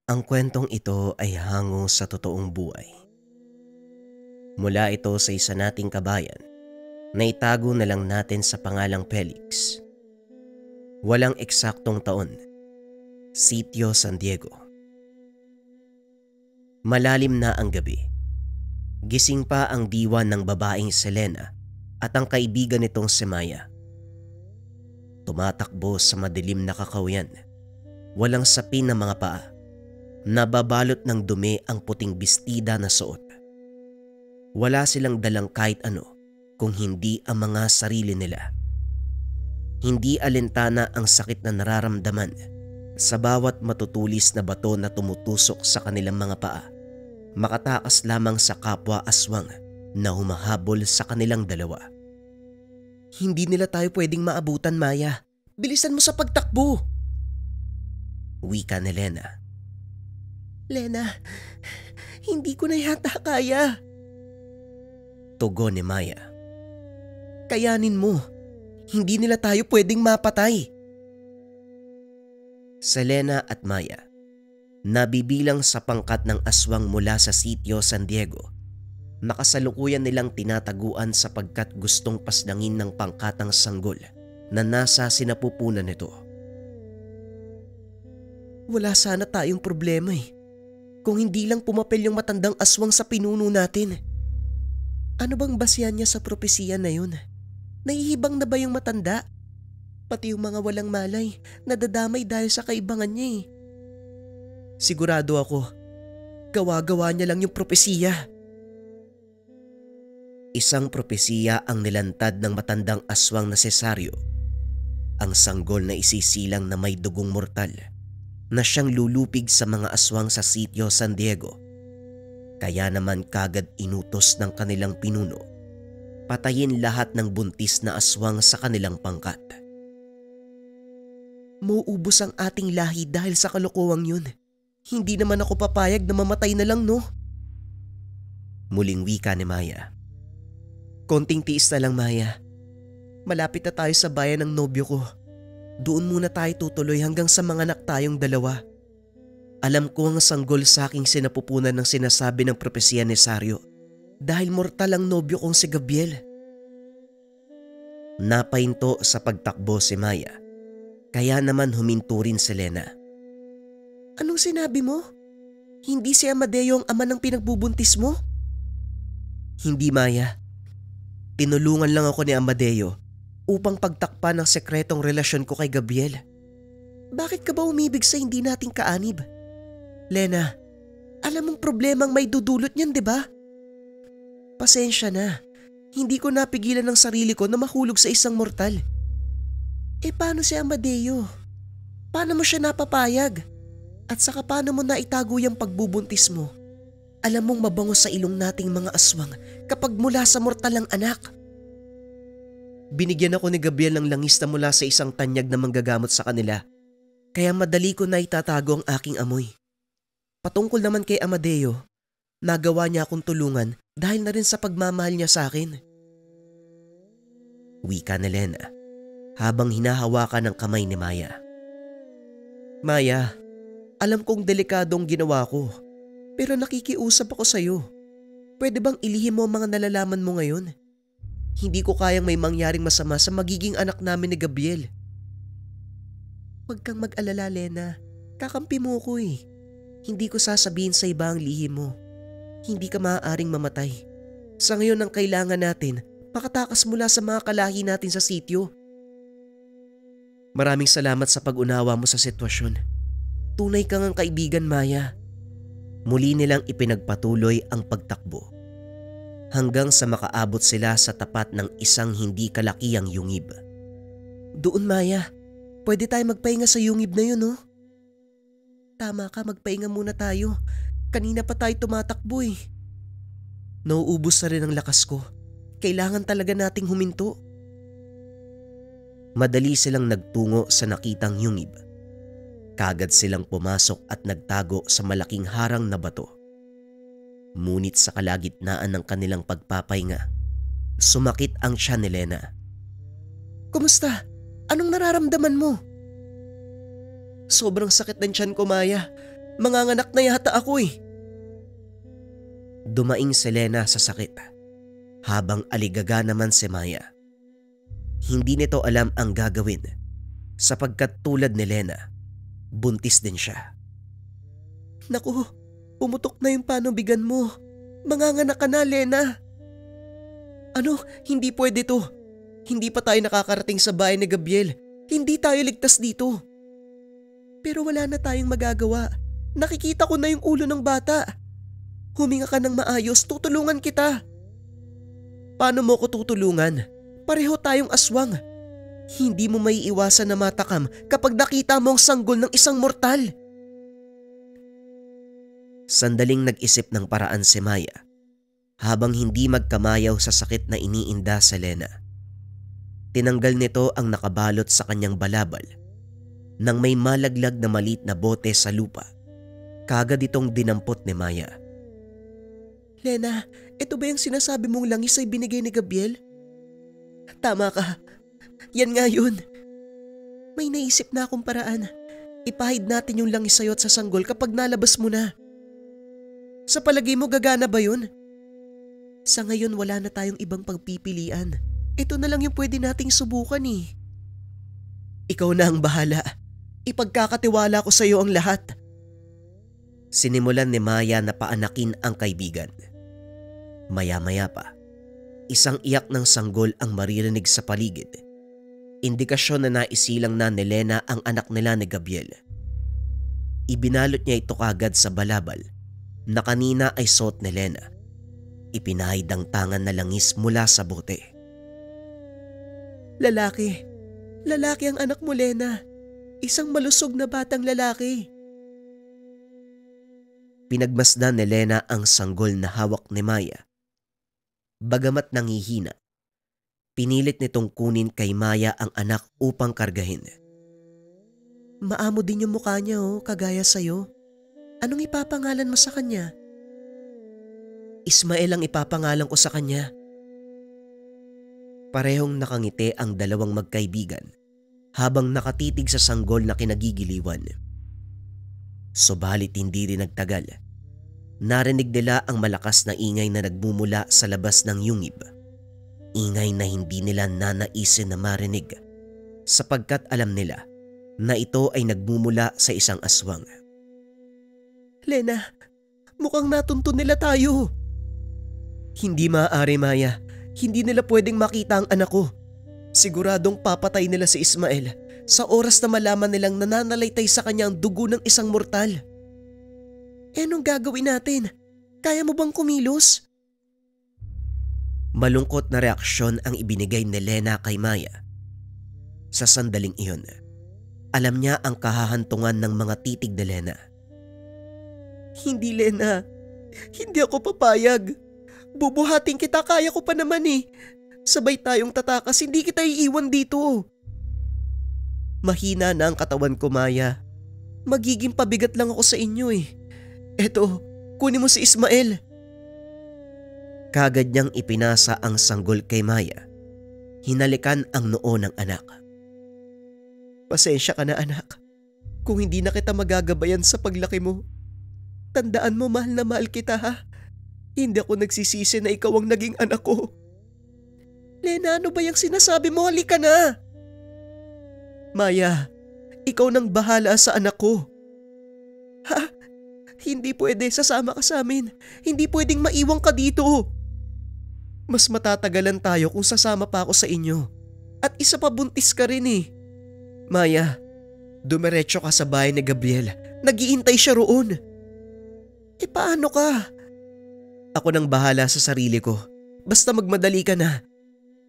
Ang kwentong ito ay hango sa totoong buhay. Mula ito sa isa nating kabayan na itago na lang natin sa pangalang Felix. Walang eksaktong taon, Sitio San Diego. Malalim na ang gabi. Gising pa ang diwa ng babaeng Selena at ang kaibigan nitong si Maya. Tumatakbo sa madilim na kakahuyan. Walang sapin na mga paa. Nababalot ng dumi ang puting bestida na suot. Wala silang dalang kahit ano kung hindi ang mga sarili nila. Hindi alintana ang sakit na nararamdaman sa bawat matutulis na bato na tumutusok sa kanilang mga paa. Makatakas lamang sa kapwa aswang na humahabol sa kanilang dalawa. Hindi nila tayo pwedeng maabutan, Maya. Bilisan mo sa pagtakbo! Wika ni Lena. Lena, hindi ko na yata kaya. Tugon ni Maya. Kayanin mo. Hindi nila tayo pwedeng mapatay. Selena at Maya, nabibilang sa pangkat ng aswang mula sa Sitio San Diego, nakasalukuyan nilang tinataguan sapagkat gustong pasdangin ng pangkatang sanggol na nasa sinapupunan nito. Wala sana tayong problema kung hindi lang pumapel yung matandang aswang sa pinuno natin. Ano bang basihan niya sa propesiya na yun? Naihibang na ba yung matanda? Pati yung mga walang malay, nadadamay dahil sa kaibangan niya. Sigurado ako, gawa-gawa niya lang yung propesiya. Isang propesiya ang nilantad ng matandang aswang na Cesario. Ang sanggol na isisilang na may dugong mortal na siyang lulupig sa mga aswang sa Sitio San Diego. Kaya naman kagad inutos ng kanilang pinuno, patayin lahat ng buntis na aswang sa kanilang pangkat. Mauubos ang ating lahi dahil sa kalokohang yun. Hindi naman ako papayag na mamatay na lang, no? Muling wika ni Maya. Konting tiis na lang, Maya. Malapit na tayo sa bayan ng nobyo ko. Doon muna tayo tutuloy hanggang sa manganak tayong dalawa. Alam ko ang sanggol sa aking sinapupunan ng sinasabi ng propesya ni Sario dahil mortal ang nobyo kong si Gabriel. Napahinto sa pagtakbo si Maya, kaya naman huminto rin si Lena. Anong sinabi mo? Hindi si Amadeo ang ama ng pinagbubuntis mo? Hindi, Maya. Tinulungan lang ako ni Amadeo upang pagtakpan ang sekretong relasyon ko kay Gabriel. Bakit ka ba umibig sa hindi nating kaanib? Lena, alam mong problemang may dudulot niyan, di ba? Pasensya na. Hindi ko napigilan ng sarili ko na mahulog sa isang mortal. Paano si Amadeo? Paano mo siya napapayag? At saka paano mo naitago yung pagbubuntis mo? Alam mong mabango sa ilong nating mga aswang kapag mula sa mortal ang anak. Binigyan ako ni Gabriel ng langis na mula sa isang tanyag na manggagamot sa kanila. Kaya madali ko na itatago ang aking amoy. Patungkol naman kay Amadeo, nagawa niya akong tulungan dahil na rin sa pagmamahal niya sa akin. Wika ni Lena habang hinahawakan ng kamay ni Maya. Maya, alam kong delikadong ginawa ko, pero nakikiusap ako sa'yo. Pwede bang ilihim mo ang mga nalalaman mo ngayon? Hindi ko kayang may mangyaring masama sa magiging anak namin ni Gabriel. Huwag kang mag-alala, Lena. Kakampi mo ko Hindi ko sasabihin sa iba ang lihim mo. Hindi ka maaaring mamatay. Sa ngayon ang kailangan natin, makatakas mula sa mga kalahi natin sa sitio. Maraming salamat sa pag-unawa mo sa sitwasyon. Tunay kang ang kaibigan, Maya. Muli nilang ipinagpatuloy ang pagtakbo. Hanggang sa makaabot sila sa tapat ng isang hindi kalakihang yungib. Doon, Maya. Pwede tayo magpahinga sa yungib na yun, no? Tama ka, magpahinga muna tayo. Kanina pa tayo tumatakbo Nauubos na rin ang lakas ko. Kailangan talaga nating huminto. Madali silang nagtungo sa nakitang yungib. Kagad silang pumasok at nagtago sa malaking harang na bato. Ngunit sa kalagitnaan ng kanilang pagpapahinga, sumakit ang tiyan ni Lena. Kumusta? Anong nararamdaman mo? Sobrang sakit ng tiyan ko, Maya. Manganganak na yata ako eh. Dumaing si Lena sa sakit, habang aligaga naman si Maya. Hindi nito alam ang gagawin sapagkat tulad ni Lena, buntis din siya. Naku, pumutok na yung panubigan mo. Manganganak ka na, Lena. Ano? Hindi pwede to. Hindi pa tayo nakakarating sa bahay ni Gabriel. Hindi tayo ligtas dito. Pero wala na tayong magagawa. Nakikita ko na yung ulo ng bata. Huminga ka ng maayos, tutulungan kita. Paano mo ko tutulungan? Pareho tayong aswang. Hindi mo maiiwasan na matakam kapag nakita mo ang sanggol ng isang mortal. Sandaling nag-isip ng paraan si Maya habang hindi magkamayaw sa sakit na iniinda sa Lena. Tinanggal nito ang nakabalot sa kanyang balabal nang may malaglag na maliit na bote sa lupa. Kagad itong dinampot ni Maya. Lena, ito ba yung sinasabi mong langis ay binigay ni Gabriel? Tama ka. Yan nga yun. May naisip na akong paraan. Ipahid natin yung langis sa'yo at sa sanggol kapag nalabas mo na. Sa palagay mo gagana ba yun? Sa ngayon wala na tayong ibang pagpipilian. Ito na lang yung pwede nating subukan eh. Ikaw na ang bahala. Ipagkakatiwala ko sa iyo ang lahat. Sinimulan ni Maya na paanakin ang kaibigan. Maya-maya pa, isang iyak ng sanggol ang maririnig sa paligid. Indikasyon na naisilang na ni Lena ang anak nila ni Gabriel. Ibinalot niya ito kagad sa balabal na kanina ay suot ni Lena. Ipinahid ang tangan na langis mula sa bote. Lalaki. Lalaki ang anak mo, Lena. Isang malusog na batang lalaki. Pinagmasdan ni Lena ang sanggol na hawak ni Maya. Bagamat nangihina, pinilit nitong kunin kay Maya ang anak upang kargahin. Maamo din yung mukha niya kagaya sa'yo. Anong ipapangalan mo sa kanya? Ismael ang ipapangalan ko sa kanya. Parehong nakangiti ang dalawang magkaibigan habang nakatitig sa sanggol na kinagigiliwan. Subalit hindi rin nagtagal. Narinig nila ang malakas na ingay na nagmumula sa labas ng yungib. Ingay na hindi nila nanaisin na marinig sapagkat alam nila na ito ay nagmumula sa isang aswang. Lena, mukhang natuntun nila tayo. Hindi maaari, Maya. Hindi nila pwedeng makita ang anak ko. Siguradong papatay nila si Ismael sa oras na malaman nilang nananalaytay sa kanya ang dugo ng isang mortal. Anong gagawin natin? Kaya mo bang kumilos? Malungkot na reaksyon ang ibinigay ni Lena kay Maya. Sa sandaling iyon, alam niya ang kahahantungan ng mga titig ni Lena. Hindi, Lena. Hindi ako papayag. Bubuhatin kita, kaya ko pa naman eh. Sabay tayong tatakas, hindi kita iiwan dito. Mahina na ang katawan ko, Maya. Magiging pabigat lang ako sa inyo eh. Eto, kunin mo si Ismael. Kagad niyang ipinasa ang sanggol kay Maya. Hinalikan ang noo ng anak. Pasensya ka na, anak. Kung hindi na kita magagabayan sa paglaki mo. Tandaan mo, mahal na mahal kita, ha? Hindi ako nagsisisi na ikaw ang naging anak ko. Lena, ano ba yung sinasabi mo? Halika na! Maya, ikaw nang bahala sa anak ko. Ha? Hindi pwede, sasama ka sa amin. Hindi pwedeng maiwang ka dito. Mas matatagalan tayo kung sasama pa ako sa inyo. At isa pa, buntis ka rin eh. Maya, dumiretso ka sa bahay ni Gabriel. Nag-iintay siya roon. Paano ka? Ako nang bahala sa sarili ko. Basta magmadali ka na.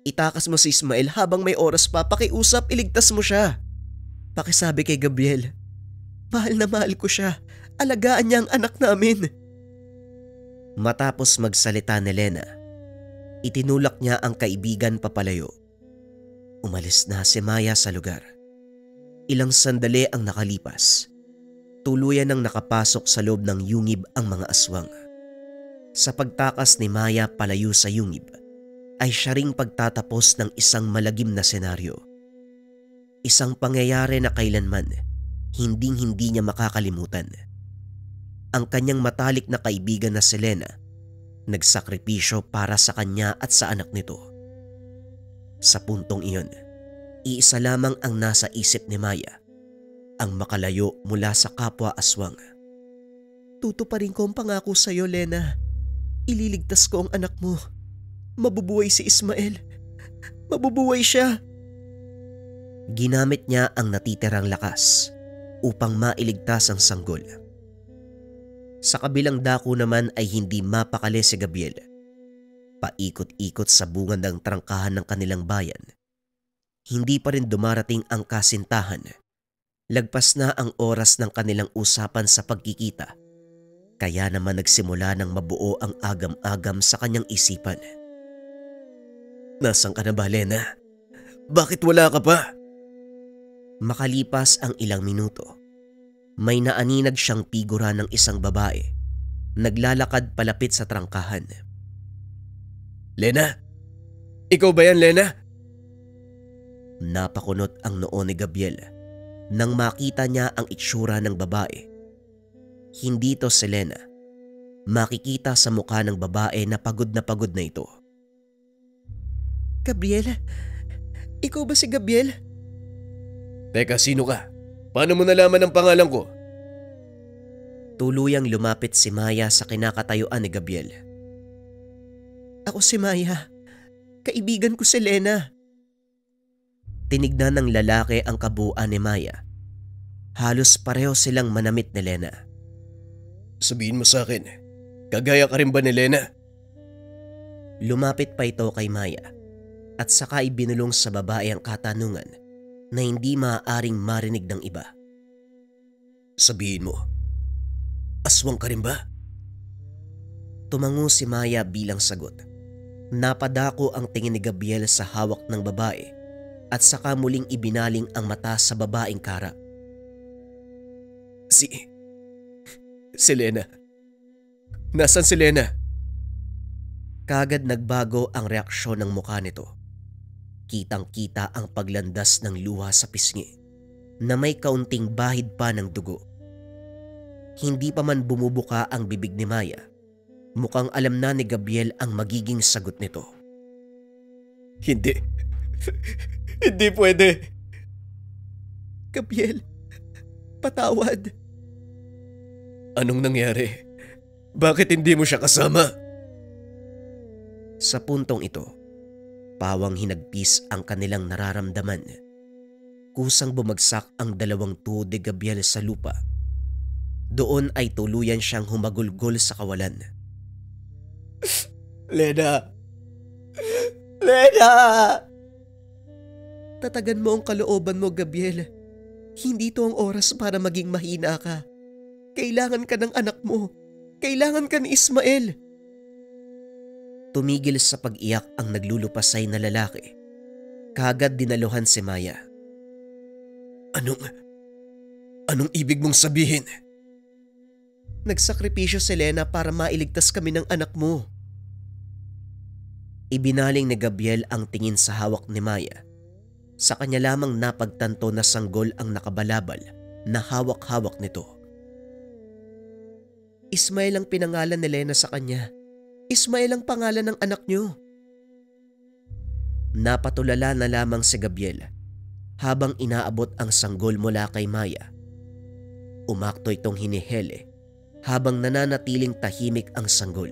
Itakas mo si Ismael habang may oras pa. Pakiusap, iligtas mo siya. Pakisabi kay Gabriel. Mahal na mahal ko siya. Alagaan niya ang anak namin. Matapos magsalita ni Lena, itinulak niya ang kaibigan papalayo. Umalis na si Maya sa lugar. Ilang sandali ang nakalipas. Tuluyan nang nakapasok sa loob ng yungib ang mga aswang. Sa pagtakas ni Maya palayo sa yungib, ay siya ring pagtatapos ng isang malagim na senaryo. Isang pangyayari na kailanman hinding-hindi niya makakalimutan. ang kanyang matalik na kaibigan na si Lena nagsakripisyo para sa kanya at sa anak nito. Sa puntong iyon, iisa lamang ang nasa isip ni Maya, ang makalayo mula sa kapwa aswang. Tutuparin ko ang pangako sa iyo, Lena. Ililigtas ko ang anak mo. Mabubuhay si Ismael. Mabubuhay siya. Ginamit niya ang natitirang lakas upang mailigtas ang sanggol. Sa kabilang dako naman ay hindi mapakali si Gabriel. Paikot-ikot sa bungad ng trangkahan ng kanilang bayan. Hindi pa rin dumarating ang kasintahan. Lagpas na ang oras ng kanilang usapan sa pagkikita. Kaya naman nagsimula ng mabuo ang agam-agam sa kanyang isipan. Nasaan ka na ba, Lena? Bakit wala ka pa? Makalipas ang ilang minuto, may naaninag siyang figura ng isang babae. Naglalakad palapit sa trangkahan. Lena? Ikaw ba yan, Lena? Napakunot ang noo ni Gabriel nang makita niya ang itsura ng babae. Hindi to si Lena. Makikita sa mukha ng babae na pagod na ito. Gabriel? Ikaw ba si Gabriel? Teka, sino ka? Paano mo nalaman ang pangalan ko? Tuluyang lumapit si Maya sa kinakatayuan ni Gabriel. Ako si Maya. Kaibigan ko si Lena. Tinignan ng lalaki ang kabuuan ni Maya. Halos pareho silang manamit ni Lena. Sabihin mo sa akin, kagaya ka rin ba ni Lena? Lumapit pa ito kay Maya at saka ibinulong sa babae ang katanungan na hindi maaaring marinig ng iba. Sabihin mo, aswang ka rin ba? Tumango si Maya bilang sagot. Napadako ang tingin ni Gabriel sa hawak ng babae at saka muling ibinaling ang mata sa babaeng karap. Si Lena. Nasaan si Lena? Kagad nagbago ang reaksyon ng mukha nito. Kitang-kita ang paglandas ng luha sa pisngi na may kaunting bahid pa ng dugo. Hindi pa man bumubuka ang bibig ni Maya, mukhang alam na ni Gabriel ang magiging sagot nito. Hindi. Hindi pwede. Gabriel, patawad. Anong nangyari? Bakit hindi mo siya kasama? Sa puntong ito, pawang hinagpis ang kanilang nararamdaman. Kusang bumagsak ang dalawang tuhod ni Gabriel sa lupa. Doon ay tuluyan siyang humagulgol sa kawalan. Lena! Lena! Tatagan mo ang kalooban mo, Gabriel. Hindi to ang oras para maging mahina ka. Kailangan ka ng anak mo. Kailangan ka ni Ismael. Tumigil sa pag-iyak ang naglulupasay na lalaki. Kagad dinaluhan si Maya. Anong ibig mong sabihin? Nagsakripisyo si Lena para mailigtas kami ng anak mo. Ibinaling ni Gabriel ang tingin sa hawak ni Maya. Sa kanya lamang napagtanto na sanggol ang nakabalabal na hawak-hawak nito. Ismael ang pinangalan ni Lena sa kanya. Ismael ang pangalan ng anak niyo. Napatulala na lamang si Gabriel habang inaabot ang sanggol mula kay Maya. Umakto itong hinihele habang nananatiling tahimik ang sanggol.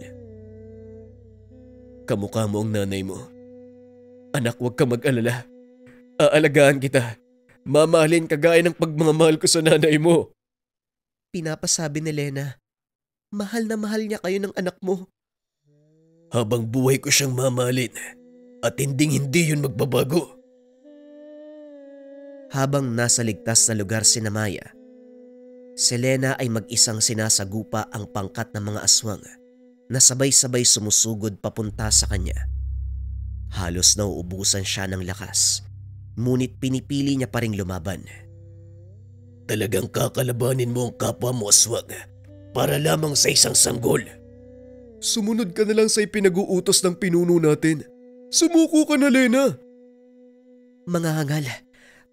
Kamukha mo ang nanay mo. Anak, huwag ka mag-alala. Aalagaan kita. Mamahalin ka gaya ng pagmamahal ko sa nanay mo. Pinapasabi ni Lena, mahal na mahal niya kayo ng anak mo. Habang buhay ko siyang mamahalin at hindi yun magbabago. Habang nasa ligtas na lugar si Maya, si Lena ay mag-isang sinasagupa ang pangkat ng mga aswang na sabay-sabay sumusugod papunta sa kanya. Halos nauubusan siya ng lakas, ngunit pinipili niya pa ring lumaban. Talagang kakalabanin mo ang kapwa mo, aswang, para lamang sa isang sanggol. Sumunod ka na lang sa ipinag-uutos ng pinuno natin. Sumuko ka na, Lena. Mga hangal,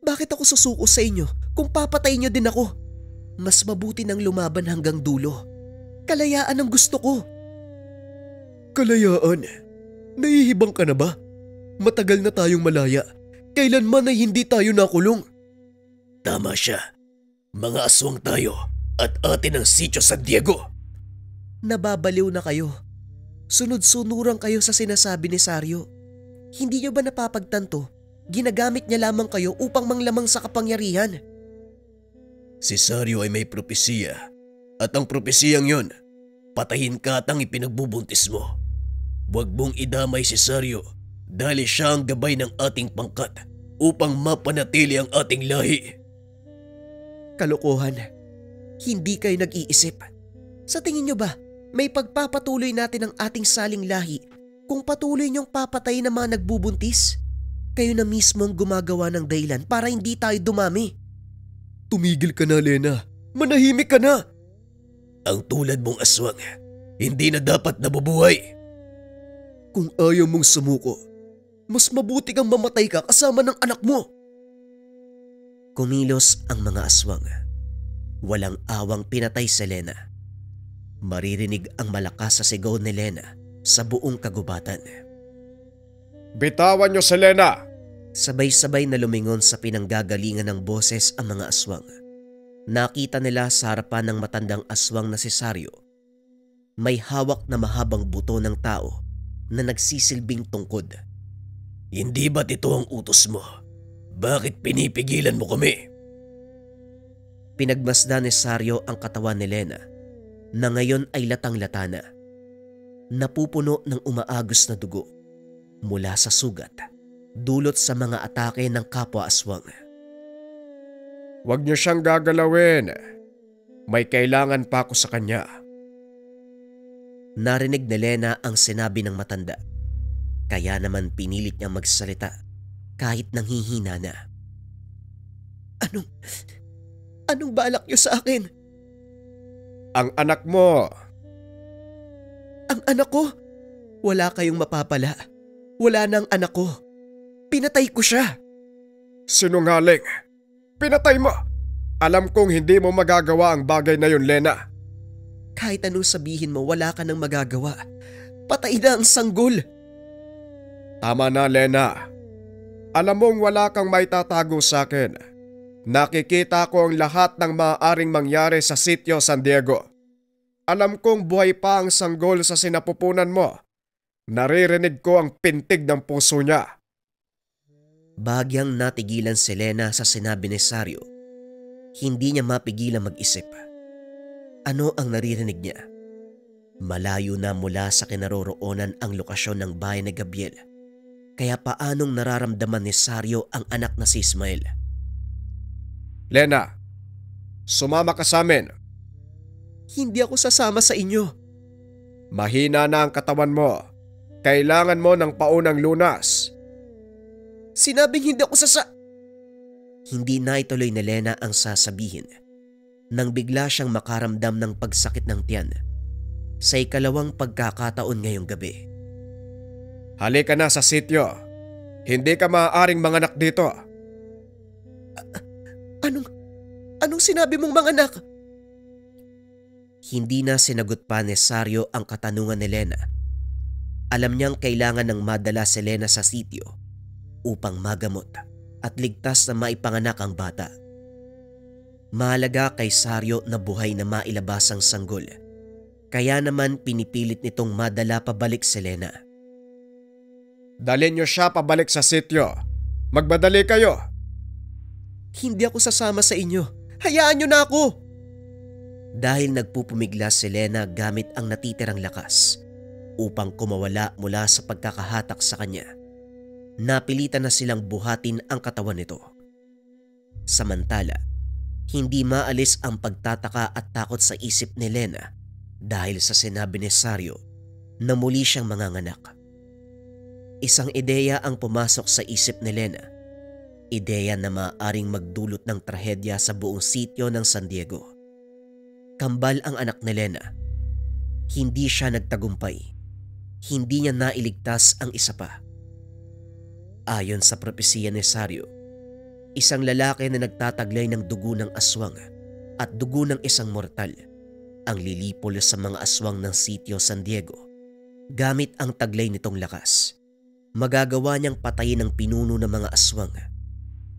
bakit ako susuko sa inyo kung papatayin niyo din ako? Mas mabuti nang lumaban hanggang dulo. Kalayaan ang gusto ko. Kalayaan? Nahihibang ka na ba? Matagal na tayong malaya. Kailanman ay hindi tayo nakulong. Tama siya. Mga aswang tayo at atin ang Sitio San Diego. Nababaliw na kayo. Sunod-sunuran kayo sa sinasabi ni Saryo. Hindi niyo ba napapagtanto? Ginagamit niya lamang kayo upang manglamang sa kapangyarihan. Si Saryo ay may propesiya. At ang propesiyang yon, patayin ka at ang ipinagbubuntis mo. Huwag mong idamay si Saryo dahil siya ang gabay ng ating pangkat upang mapanatili ang ating lahi. Kalokohan. Hindi kayo nag-iisip. Sa tingin niyo ba, may pagpapatuloy natin ang ating saling lahi kung patuloy niyong papatayin ang mga nagbubuntis? Kayo na mismo ang gumagawa ng dahilan para hindi tayo dumami. Tumigil ka na, Lena. Manahimik ka na. Ang tulad mong aswang, hindi na dapat nabubuhay. Kung ayaw mong sumuko, mas mabuti kang mamatay ka kasama ng anak mo. Kumilos ang mga aswang. Walang awang pinatay si Lena. Maririnig ang malakas sa sigaw ni Lena sa buong kagubatan. Bitawan niyo si Lena! Sabay-sabay na lumingon sa pinanggagalingan ng boses ang mga aswang. Nakita nila sa harapan ng matandang aswang na si Saryo. May hawak na mahabang buto ng tao na nagsisilbing tungkod. Hindi ba't ito ang utos mo? Bakit pinipigilan mo kami? Pinagmasdan ni Saryo ang katawan ni Lena na ngayon ay latang-lata na. Napupuno ng umaagos na dugo mula sa sugat dulot sa mga atake ng kapwa aswang. Huwag niyo siyang gagalawin. May kailangan pa ako sa kanya. Narinig ni Lena ang sinabi ng matanda. Kaya naman pinilit niyang magsalita kahit nanghihina na. Anong balak niyo sa akin? Ang anak mo. Ang anak ko? Wala kayong mapapala. Wala na ang anak ko. Pinatay ko siya. Sinungaling. Pinatay mo. Alam kong hindi mo magagawa ang bagay na yun, Lena. Kahit anong sabihin mo, wala ka nang magagawa. Patay na ang sanggol. Tama na, Lena. Alam mong wala kang maitatago sa akin. Nakikita ko ang lahat ng maaaring mangyari sa Sitio San Diego. Alam kong buhay pa ang sanggol sa sinapupunan mo. Naririnig ko ang pintig ng puso niya. Bagyang natigilan si Lena sa sinabi ni Saryo. Hindi niya mapigilan mag-isip. Ano ang naririnig niya? Malayo na mula sa kinaroroonan ang lokasyon ng bahay ni Gabriel. Kaya paanong nararamdaman ni Saryo ang anak na si Ismael? Lena, sumama ka sa amin. Hindi ako sasama sa inyo. Mahina na ang katawan mo. Kailangan mo ng paunang lunas. Sinabing hindi ako Hindi na ituloy ni Lena ang sasabihin nang bigla siyang makaramdam ng pagsakit ng tiyan sa ikalawang pagkakataon ngayong gabi. Halika na sa sityo. Hindi ka maaaring manganak dito. Anong sinabi mong manganak? Hindi na sinagot pa ni Saryo ang katanungan ni Lena. Alam niyang kailangan ng madala si Lena sa sityo upang magamot at ligtas na maipanganak ang bata. Mahalaga kay Saryo na buhay na mailabas ang sanggol. Kaya naman pinipilit nitong madala pabalik si Lena. Dalhin niyo siya pabalik sa sityo. Magmadali kayo. Hindi ako sasama sa inyo. Hayaan niyo na ako. Dahil nagpupumiglas si Lena gamit ang natitirang lakas upang kumawala mula sa pagkakahatak sa kanya. Napilitan na silang buhatin ang katawan nito. Samantala, hindi maalis ang pagtataka at takot sa isip ni Lena dahil sa sinabi ni Saryo na muli siyang manganganak. Isang ideya ang pumasok sa isip ni Lena. Ideya na maaaring magdulot ng trahedya sa buong sitio ng San Diego. Kambal ang anak ni Lena. Hindi siya nagtagumpay. Hindi niya nailigtas ang isa pa. Ayon sa propesiya ni Saryo, isang lalaki na nagtataglay ng dugo ng aswang at dugo ng isang mortal ang lilipol sa mga aswang ng sitio San Diego. Gamit ang taglay nitong lakas, magagawa niyang patayin ang pinuno ng mga aswang.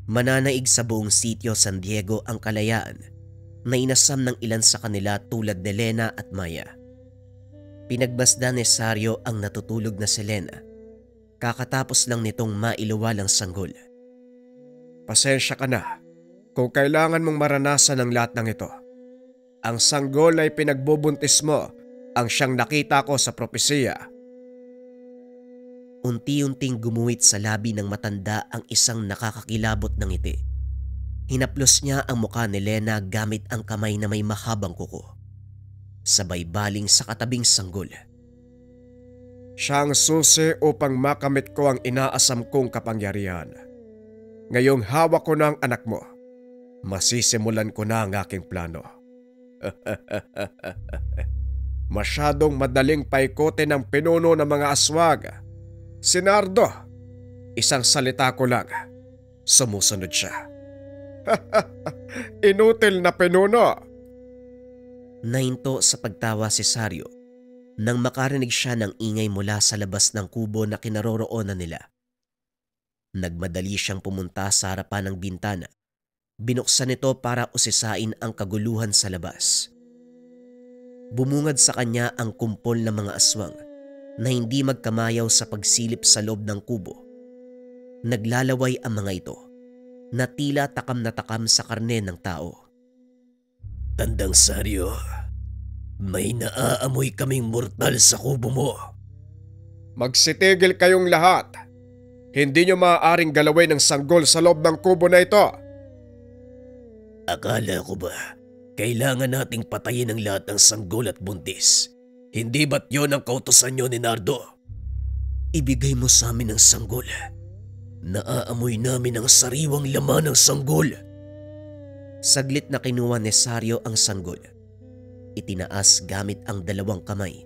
Mananaig sa buong sitio San Diego ang kalayaan na inasam ng ilan sa kanila tulad ni Lena at Maya. Pinagmasdan ni Sario ang natutulog na si Lena. Kakatapos lang nitong mailuwal ang sanggol. Pasensya ka na kung kailangan mong maranasan ang lahat ng ito. Ang sanggol ay pinagbubuntis mo ang siyang nakita ko sa propesiya. Unti-unting gumuhit sa labi ng matanda ang isang nakakakilabot ng ngiti. Hinaplos niya ang mukha ni Lena gamit ang kamay na may mahabang kuko. Sabay baling sa katabing sanggol. Siya ang susi upang makamit ko ang inaasam kong kapangyarihan. Ngayong hawak ko na ang anak mo, masisimulan ko na ang aking plano. Masyadong madaling paikutin ang pinuno ng mga aswag. Si Nardo, isang salita ko lang, sumusunod siya. Inutil na pinuno. Nahinto sa pagtawa si Sario nang makarinig siya ng ingay mula sa labas ng kubo na kinaroroonan nila. Nagmadali siyang pumunta sa harapan ng bintana. Binuksan ito para usisain ang kaguluhan sa labas. Bumungad sa kanya ang kumpol ng mga aswang na hindi magkamayaw sa pagsilip sa loob ng kubo. Naglalaway ang mga ito na tila takam na takam sa karne ng tao. Tandang Sario, may naaamoy kaming mortal sa kubo mo. Magsitigil kayong lahat. Hindi nyo maaaring galawin ng sanggol sa loob ng kubo na ito. Akala ko ba kailangan nating patayin ang lahat ng sanggol at buntis? Hindi ba't yun ang kautusan nyo ni Nardo? Ibigay mo sa amin ang sanggol. Naaamoy namin ang sariwang laman ng sanggol. Saglit na kinuha ni Sario ang sanggol. Itinaas gamit ang dalawang kamay,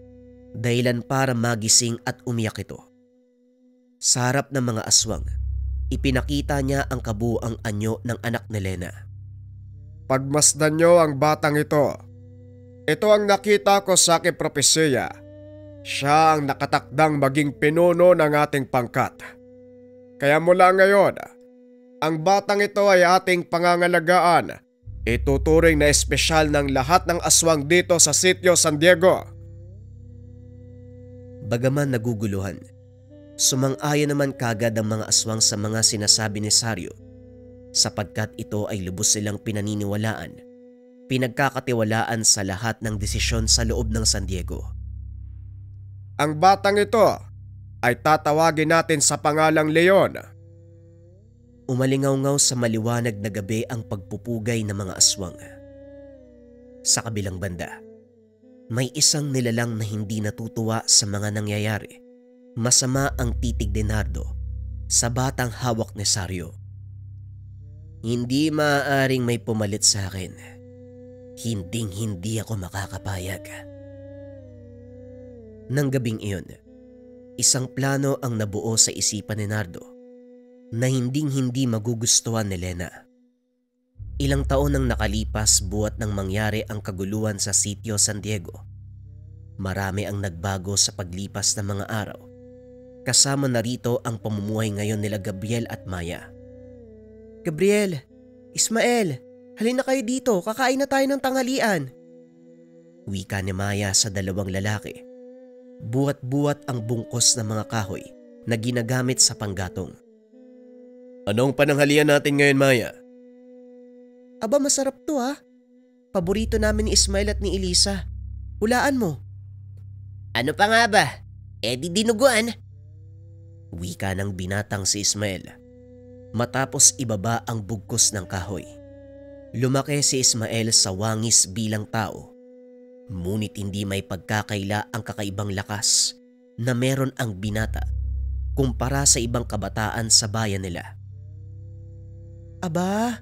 dahilan para magising at umiyak ito. Sa harap ng mga aswang, ipinakita niya ang kabuuang anyo ng anak ni Lena. Pagmasdan nyo ang batang ito. Ito ang nakita ko sa aking propesiya. Siya ang nakatakdang maging pinuno ng ating pangkat. Kaya mula ngayon, ang batang ito ay ating pangangalagaan. Ituturing na espesyal ng lahat ng aswang dito sa sitio San Diego. Bagaman naguguluhan, sumang-ayon naman kagad ang mga aswang sa mga sinasabi ni Sario, sapagkat ito ay lubos silang pinaniniwalaan, pinagkakatiwalaan sa lahat ng desisyon sa loob ng San Diego. Ang batang ito ay tatawagin natin sa pangalang Leon. Umalingaw-ngaw sa maliwanag na gabi ang pagpupugay ng mga aswang. Sa kabilang banda, may isang nilalang na hindi natutuwa sa mga nangyayari. Masama ang titig ni Nardo sa batang hawak ni Sario. Hindi maaaring may pumalit sa akin. Hinding-hindi ako makakapayag. Nang gabing iyon, isang plano ang nabuo sa isipan ni Nardo na hinding-hindi magugustuhan ni Lena. Ilang taon nang nakalipas buwat nang mangyari ang kaguluhan sa sitio San Diego. Marami ang nagbago sa paglipas ng mga araw. Kasama na rito ang pamumuhay ngayon nila Gabriel at Maya. Gabriel, Ismael, halina kayo dito, kakain na tayo ng tanghalian. Wika ni Maya sa dalawang lalaki. Buwat-buwat ang bungkos ng mga kahoy na ginagamit sa panggatong. Anong pananghalian natin ngayon, Maya? Aba, masarap to ha. Paborito namin ni Ismael at ni Elisa. Hulaan mo. Ano pa nga ba? Di dinuguan. Wika ng binatang si Ismael matapos ibaba ang bugkos ng kahoy. Lumaki si Ismael sa wangis bilang tao. Ngunit hindi may pagkakaila ang kakaibang lakas na meron ang binata kumpara sa ibang kabataan sa bayan nila. Aba,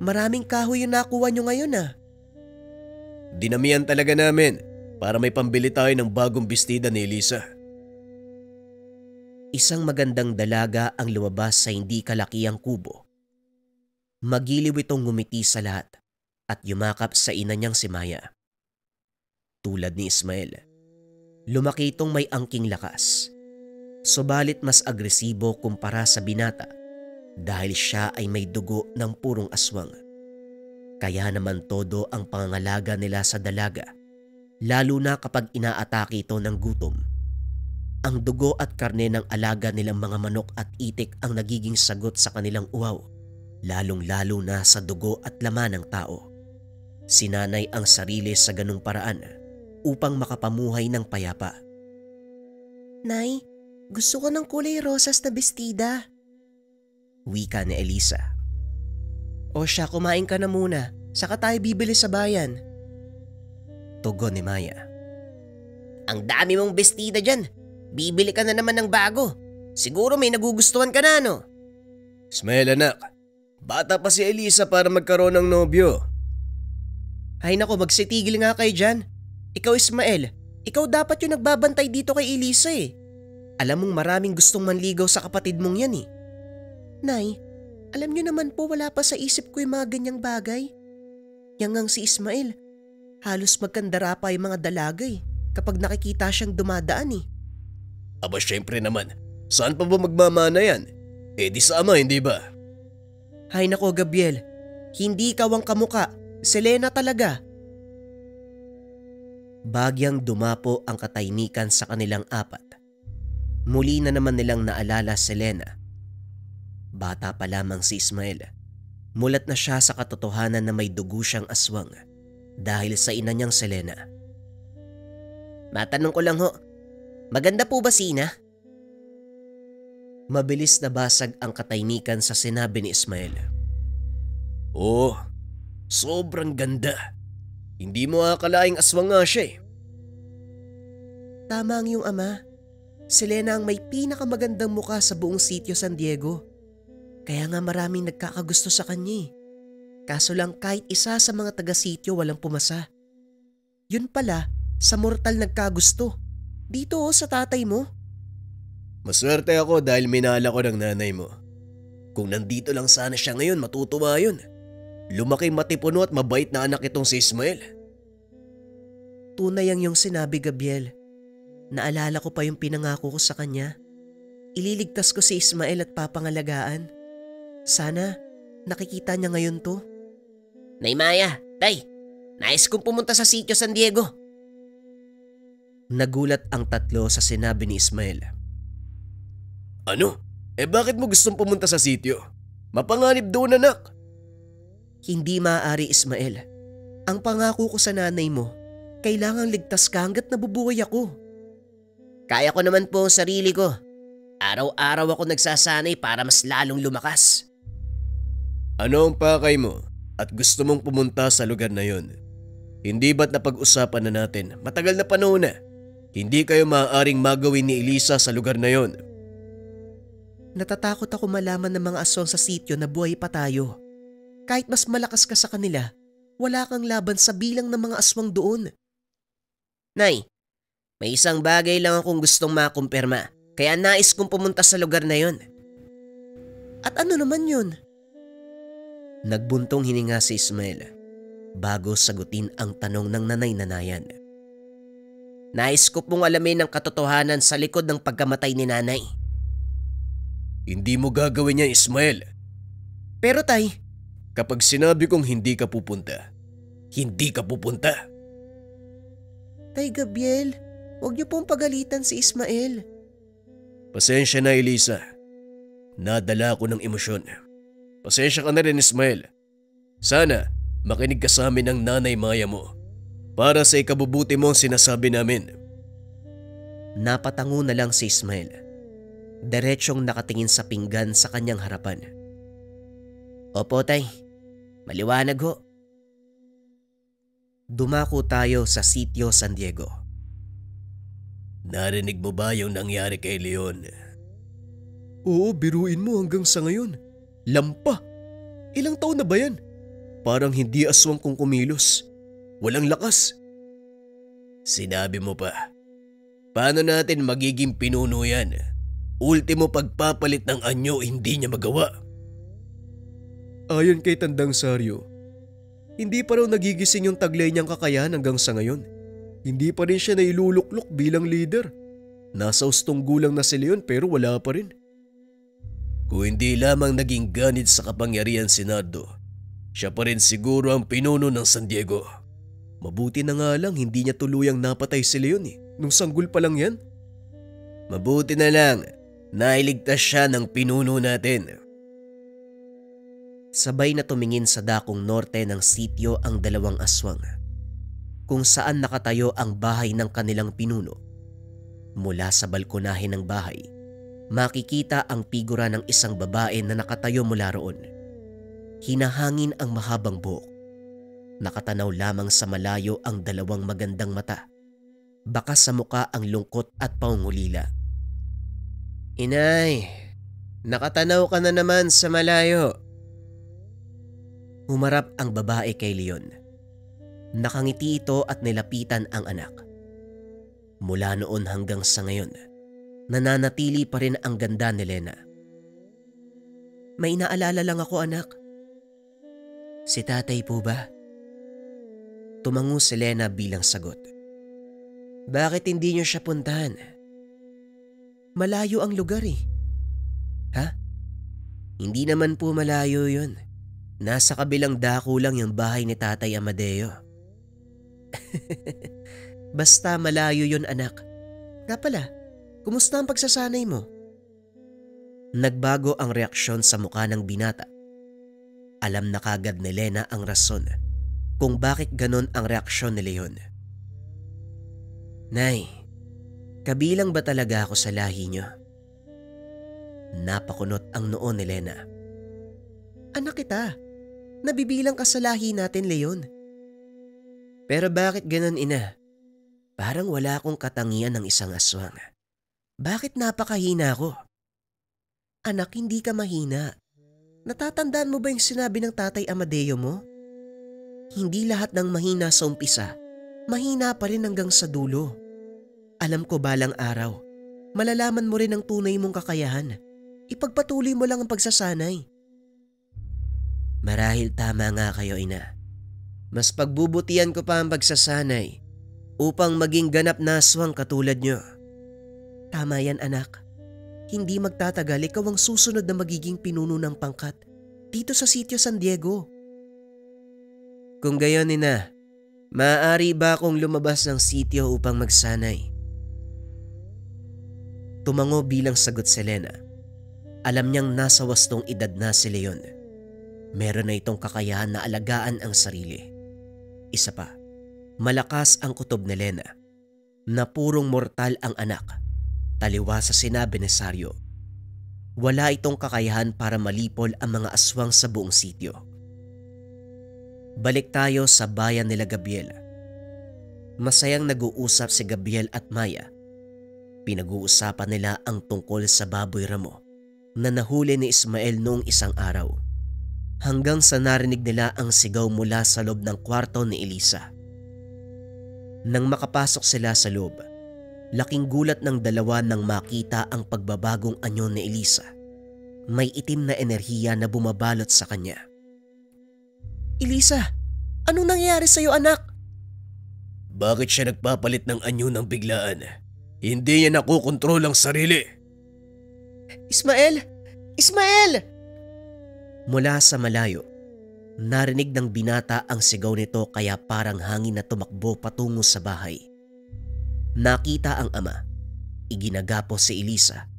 maraming kahoy yung nakuha nyo ngayon ah. Dinamihan talaga namin para may pambili tayo ng bagong bestida ni Elisa. Isang magandang dalaga ang lumabas sa hindi kalakiang kubo. Magiliw itong ngumiti sa lahat at yumakap sa ina niyang si Maya. Tulad ni Ismael, lumaki itong may angking lakas. Subalit mas agresibo kumpara sa binata dahil siya ay may dugo ng purong aswang. Kaya naman todo ang pangangalaga nila sa dalaga, lalo na kapag inaatake ito ng gutom. Ang dugo at karne ng alaga nilang mga manok at itik ang nagiging sagot sa kanilang uhaw, lalong-lalo na sa dugo at laman ng tao. Sinanay ang sarili sa ganung paraan upang makapamuhay ng payapa. Nay, gusto ko ng kulay rosas na bestida. Wika ni Elisa. O siya, kumain ka na muna, saka tayo bibili sa bayan. Tugon ni Maya. Ang dami mong bestida dyan. Bibili ka na naman ng bago. Siguro may nagugustuhan ka na, no? Ismael anak, bata pa si Elisa para magkaroon ng nobyo. Ay nako, magsitigil nga kayo dyan. Ikaw Ismael, ikaw dapat yung nagbabantay dito kay Elisa eh. Alam mong maraming gustong manligaw sa kapatid mong yan eh. Nay, alam niyo naman po wala pa sa isip ko yung mga ganyang bagay. Yang ngang si Ismael, halos magkandara pa yung mga dalaga eh kapag nakikita siyang dumadaan eh. Aba syempre naman, saan pa ba magmamana yan? Eh di sa ama, hindi ba? Hay nako Gabriel, hindi ikaw ang kamuka, Selena talaga. Bagyang dumapo ang katahimikan sa kanilang apat. Muli na naman nilang naalala si Selena. Bata pa lamang si Ismael. Mulat na siya sa katotohanan na may dugo siyang aswang dahil sa ina niyang Selena. Matanong ko lang ho, maganda po ba si Ina? Mabilis na basag ang katahimikan sa sinabi ni Ismael. Oo, sobrang ganda. Hindi mo akalaing aswang nga siya eh. Tama ang iyong ama. Selena ang may pinakamagandang mukha sa buong sitio San Diego. Kaya nga maraming nagkakagusto sa kanya eh. Kaso lang kahit isa sa mga taga-sitio walang pumasa. Yun pala, sa mortal nagkagusto. Dito sa tatay mo. Maswerte ako dahil minahal ako ng nanay mo. Kung nandito lang sana siya ngayon, matutuwa yun. Lumaki matipuno at mabait na anak itong si Ismael. Tunay ang iyong sinabi, Gabriel. Naalala ko pa yung pinangako ko sa kanya. Ililigtas ko si Ismael at papangalagaan. Sana nakikita niya ngayon to. Nay Maya, tay, nais kong pumunta sa sitio San Diego. Nagulat ang tatlo sa sinabi ni Ismael. Ano? Eh bakit mo gustong pumunta sa sitio? Mapanganib doon anak. Hindi maaari Ismael. Ang pangako ko sa nanay mo, kailangang ligtas ka hanggat nabubuhay ako. Kaya ko naman po ang sarili ko. Araw-araw ako nagsasanay para mas lalong lumakas. Ano ang pakay mo at gusto mong pumunta sa lugar na yon? Hindi ba't napag-usapan na natin matagal na panahon na? Hindi kayo maaaring magawin ni Elisa sa lugar na yon. Natatakot ako malaman ng mga aswang sa sitio na buhay pa tayo. Kahit mas malakas ka sa kanila, wala kang laban sa bilang ng mga aswang doon. Nay, may isang bagay lang akong gustong makumpirma, kaya nais kong pumunta sa lugar na yon. At ano naman yun? Nagbuntong hininga si Ismael bago sagutin ang tanong ng nanay-nanayan. Nais ko pong alamin ang katotohanan sa likod ng pagkamatay ni nanay. Hindi mo gagawin yan, Ismael. Pero tay, kapag sinabi kong hindi ka pupunta, hindi ka pupunta. Tay Gabriel, huwag niyo pong pagalitan si Ismael. Pasensya na, Elisa. Nadala ako ng emosyon. Pasensya ka na rin, Ismael. Sana makinig ka sa amin ng nanay Maya mo para sa ikabubuti mo ang sinasabi namin. Napatango na lang si Ismael. Diretsyong nakatingin sa pinggan sa kanyang harapan. Opo tay, maliwanag ho. Dumako tayo sa sitio San Diego. Narinig mo ba yung nangyari kay Leon? Oo, biruin mo hanggang sa ngayon. Lampa! Ilang taon na ba yan? Parang hindi aswang kung kumilos. Walang lakas. Sinabi mo pa. Paano natin magiging pinuno yan? Ultimo pagpapalit ng anyo hindi niya magawa. Ayon kay Tandang Saryo, hindi pa raw nagigising yung taglay niyang kakayahan hanggang sa ngayon. Hindi pa rin siya nailuluklok bilang leader. Nasa ustong gulang na si Leon pero wala pa rin. Kung hindi lamang naging ganid sa kapangyarihan si Nardo, siya pa rin siguro ang pinuno ng San Diego. Mabuti na nga lang hindi niya tuluyang napatay si Leon nung sanggol pa lang yan. Mabuti na lang, nailigtas siya ng pinuno natin. Sabay na tumingin sa dakong norte ng sityo ang dalawang aswang, kung saan nakatayo ang bahay ng kanilang pinuno. Mula sa balkonahe ng bahay, makikita ang figura ng isang babae na nakatayo mula roon. Hinahangin ang mahabang buhok. Nakatanaw lamang sa malayo ang dalawang magandang mata. Baka sa muka ang lungkot at pangungulila. Inay, nakatanaw ka na naman sa malayo. Humarap ang babae kay Leon. Nakangiti ito at nilapitan ang anak. Mula noon hanggang sa ngayon, nananatili pa rin ang ganda ni Lena. May inaalala lang ako, anak. Si tatay po ba? Tumango si Lena bilang sagot. Bakit hindi niyo siya puntahan? Malayo ang lugar eh. Ha? Hindi naman po malayo yun. Nasa kabilang dako lang yung bahay ni Tatay Amadeo. Basta malayo yun, anak. Nga pala, kumusta ang pagsasanay mo? Nagbago ang reaksyon sa mukha ng binata. Alam na kagad ni Lena ang rason kung bakit ganon ang reaksyon ni Leon. Nay, kabilang ba talaga ako sa lahi niyo? Napakunot ang noo ni Lena. Anak kita, nabibilang ka sa lahi natin, Leon. Pero bakit ganon, ina? Parang wala akong katangian ng isang aswang. Bakit napakahina ko? Anak, hindi ka mahina. Natatandaan mo ba yung sinabi ng Tatay Amadeo mo? Hindi lahat ng mahina sa umpisa, mahina pa rin hanggang sa dulo. Alam ko balang araw, malalaman mo rin ang tunay mong kakayahan. Ipagpatuloy mo lang ang pagsasanay. Marahil tama nga kayo, ina. Mas pagbubutihan ko pa ang pagsasanay upang maging ganap na aswang katulad nyo. Tama yan, anak. Hindi magtatagal ikaw ang susunod na magiging pinuno ng pangkat dito sa sitio San Diego. Kung gayon, ina, maaari ba akong lumabas ng sitio upang magsanay? Tumango bilang sagot si Lena. Alam niyang nasa wastong edad na si Leon. Meron na itong kakayahan na alagaan ang sarili. Isa pa, malakas ang kutob ni Lena na purong mortal ang anak. Taliwas sa sinabi ni Sario. Wala itong kakayahan para malipol ang mga aswang sa buong sityo. Balik tayo sa bayan nila Gabriel. Masayang nag-uusap si Gabriel at Maya. Pinag-uusapan nila ang tungkol sa baboy ramo na nahuli ni Ismael noong isang araw. Hanggang sa narinig nila ang sigaw mula sa loob ng kwarto ni Elisa. Nang makapasok sila sa loob, laking gulat ng dalawa nang makita ang pagbabagong anyo ni Elisa. May itim na enerhiya na bumabalot sa kanya. Elisa, anong nangyayari sa'yo, anak? Bakit siya nagpapalit ng anyo ng biglaan? Hindi niya nakokontrol ang sarili. Ismael! Ismael! Mula sa malayo, narinig ng binata ang sigaw nito kaya parang hangin na tumakbo patungo sa bahay. Nakita ang ama, iginagapos si Elisa,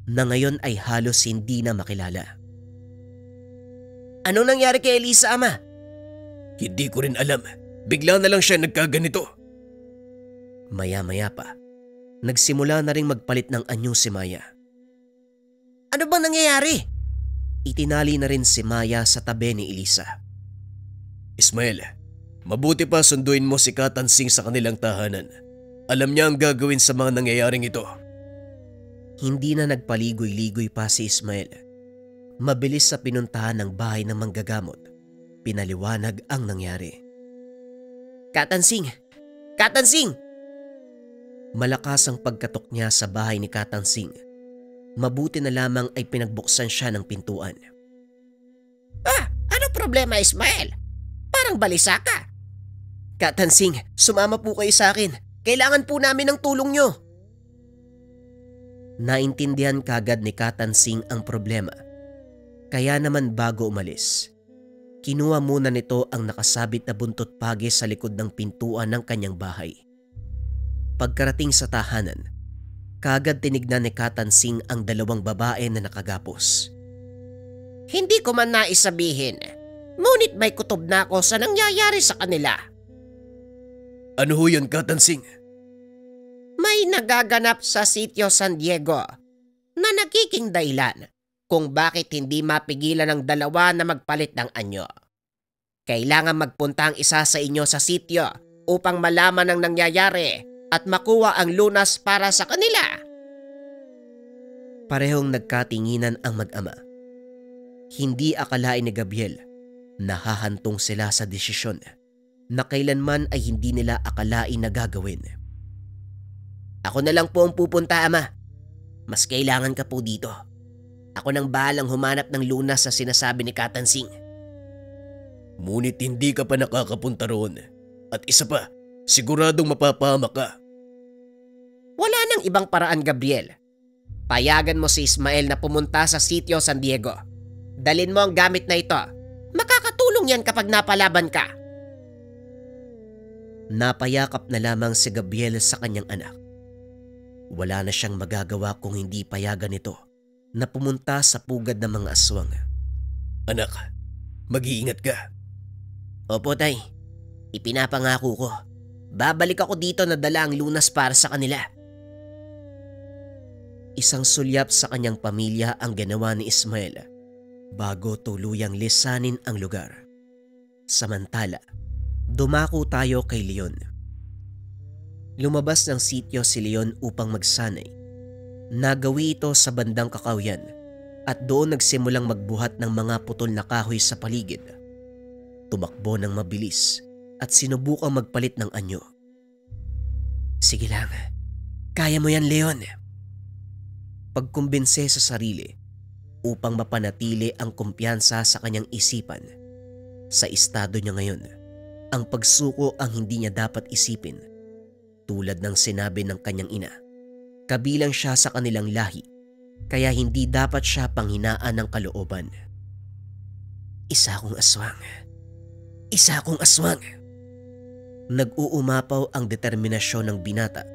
na ngayon ay halos hindi na makilala. Anong nangyari kay Elisa, ama? Hindi ko rin alam. Bigla na lang siya nagkaganito. Maya-maya pa, nagsimula na rin magpalit ng anyo si Maya. Ano bang nangyayari? Itinali na rin si Maya sa tabi ni Elisa. Ismael, mabuti pa sunduin mo si Katansing sa kanilang tahanan. Alam niya ang gagawin sa mga nangyayaring ito. Hindi na nagpaligoy-ligoy pa si Ismael. Mabilis sa pinuntahan ng bahay ng manggagamot. Pinaliwanag ang nangyari. Katansing! Katansing! Malakas ang pagkatok niya sa bahay ni Katansing. Mabuti na lamang ay pinagbuksan siya ng pintuan. Ano problema, Ismael? Parang balisa ka. Katansing, sumama po kayo sa akin. Kailangan po namin ng tulong nyo. Naintindihan kagad ni Katansing ang problema. Kaya naman bago umalis, kinuha muna nito ang nakasabit na buntot pagi sa likod ng pintuan ng kanyang bahay. Pagkarating sa tahanan, kagad tinignan ni Katansing ang dalawang babae na nakagapos. Hindi ko man nais sabihin, ngunit may kutob na ako sa nangyayari sa kanila. Ano ho yun, Katansing? May nagaganap sa sitio San Diego na nagiging dahilan kung bakit hindi mapigilan ng dalawa na magpalit ng anyo. Kailangan magpunta ang isa sa inyo sa sitio upang malaman ang nangyayari at makuha ang lunas para sa kanila. Parehong nagkatinginan ang mag-ama. Hindi akalain ni Gabriel na hahantong sila sa desisyon na kailanman ay hindi nila akalain na gagawin. Ako na lang po ang pupunta, Ama. Mas kailangan ka po dito. Ako nang bahalang humanap ng lunas sa sinasabi ni Katansing. Ngunit hindi ka pa nakakapunta roon. At isa pa, siguradong mapapahama ka. Wala nang ibang paraan, Gabriel. Payagan mo si Ismael na pumunta sa sitio San Diego. Dalin mo ang gamit na ito. Makakatulong yan kapag napalaban ka. Napayakap na lamang si Gabriel sa kanyang anak. Wala na siyang magagawa kung hindi payagan nito na pumunta sa pugad ng mga aswang. Anak, mag-iingat ka. Opo, Tay. Ipinapangako ko. Babalik ako dito na dala ang lunas para sa kanila. Isang sulyap sa kanyang pamilya ang ginawa ni Ismael bago tuluyang lisanin ang lugar. Samantala, dumako tayo kay Leon. Lumabas ng sityo si Leon upang magsanay. Nagawi ito sa bandang Kakahuyan at doon nagsimulang magbuhat ng mga putol na kahoy sa paligid. Tumakbo ng mabilis at sinubukang magpalit ng anyo. Sige lang, kaya mo yan, Leon. Pagkumbinse sa sarili upang mapanatili ang kumpiyansa sa kanyang isipan. Sa estado niya ngayon, ang pagsuko ang hindi niya dapat isipin. Tulad ng sinabi ng kanyang ina, kabilang siya sa kanilang lahi, kaya hindi dapat siya panghinaan ng kalooban. Isa akong aswang. Isa akong aswang. Nag-uumapaw ang determinasyon ng binata.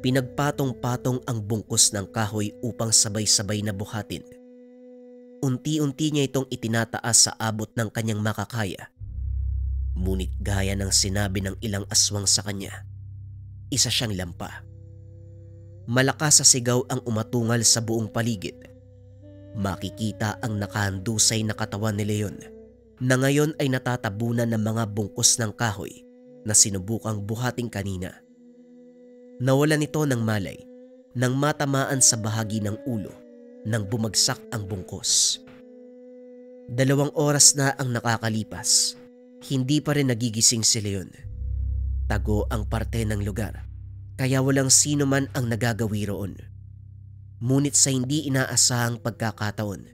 Pinagpatong-patong ang bungkus ng kahoy upang sabay-sabay na buhatin. Unti-unti niya itong itinataas sa abot ng kanyang makakaya. Ngunit gaya ng sinabi ng ilang aswang sa kanya, isa siyang lampa. Malakas sa sigaw ang umatungal sa buong paligid. Makikita ang nakahandusay na katawan ni Leon na ngayon ay natatabunan ng mga bungkus ng kahoy na sinubukang buhating kanina. Nawalan ito ng malay nang matamaan sa bahagi ng ulo nang bumagsak ang bungkus. 2 oras na ang nakakalipas, hindi pa rin nagigising si Leon. Tago ang parte ng lugar, kaya walang sino man ang nagagawi roon. Ngunit sa hindi inaasahang pagkakataon,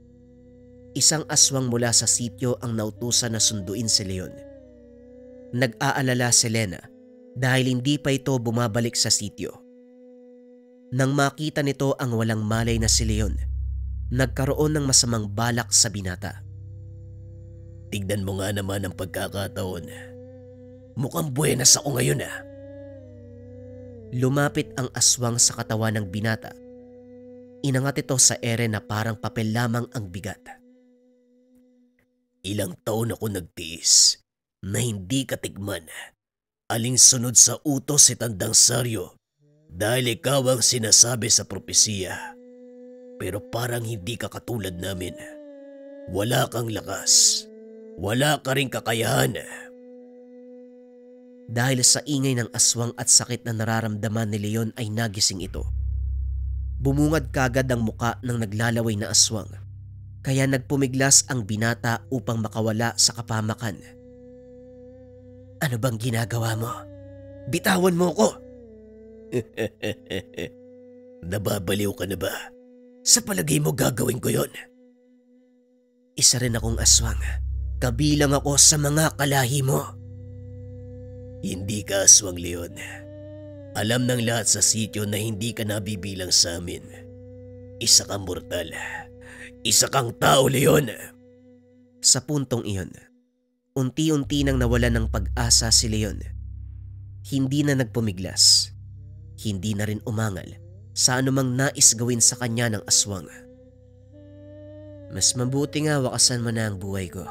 isang aswang mula sa sityo ang nautusan na sunduin si Leon. Nag-aalala si Lena dahil hindi pa ito bumabalik sa sityo. Nang makita nito ang walang malay na si Leon, nagkaroon ng masamang balak sa binata. Tignan mo nga naman ang pagkakataon. Mukhang buenas ako ngayon . Lumapit ang aswang sa katawan ng binata. Inangat ito sa ere na parang papel lamang ang bigat. Ilang taon ako nagtiis na hindi katikman. Alinsunod sa utos si Tandang Saryo dahil ikaw ang sinasabi sa propesiya. Pero parang hindi ka katulad namin. Wala kang lakas. Wala ka ring kakayahan. Dahil sa ingay ng aswang at sakit na nararamdaman ni Leon ay nagising ito. Bumungad kagad ang muka ng naglalaway na aswang, kaya nagpumiglas ang binata upang makawala sa kapamakan. Ano bang ginagawa mo? Bitawan mo ko! Nababaliw ka na ba? Sa palagay mo gagawin ko yon? Isa rin akong aswang. Kabilang ako sa mga kalahi mo. Hindi ka aswang, Leon. Alam ng lahat sa sityo na hindi ka nabibilang sa amin. Isa kang mortal. Isa kang tao, Leon. Sa puntong iyon, unti-unti nang nawalan ng pag-asa si Leon. Hindi na nagpumiglas. Hindi na rin umangal sa anumang nais gawin sa kanya ng aswang. Mas mabuti nga wakasan mo na ang buhay ko.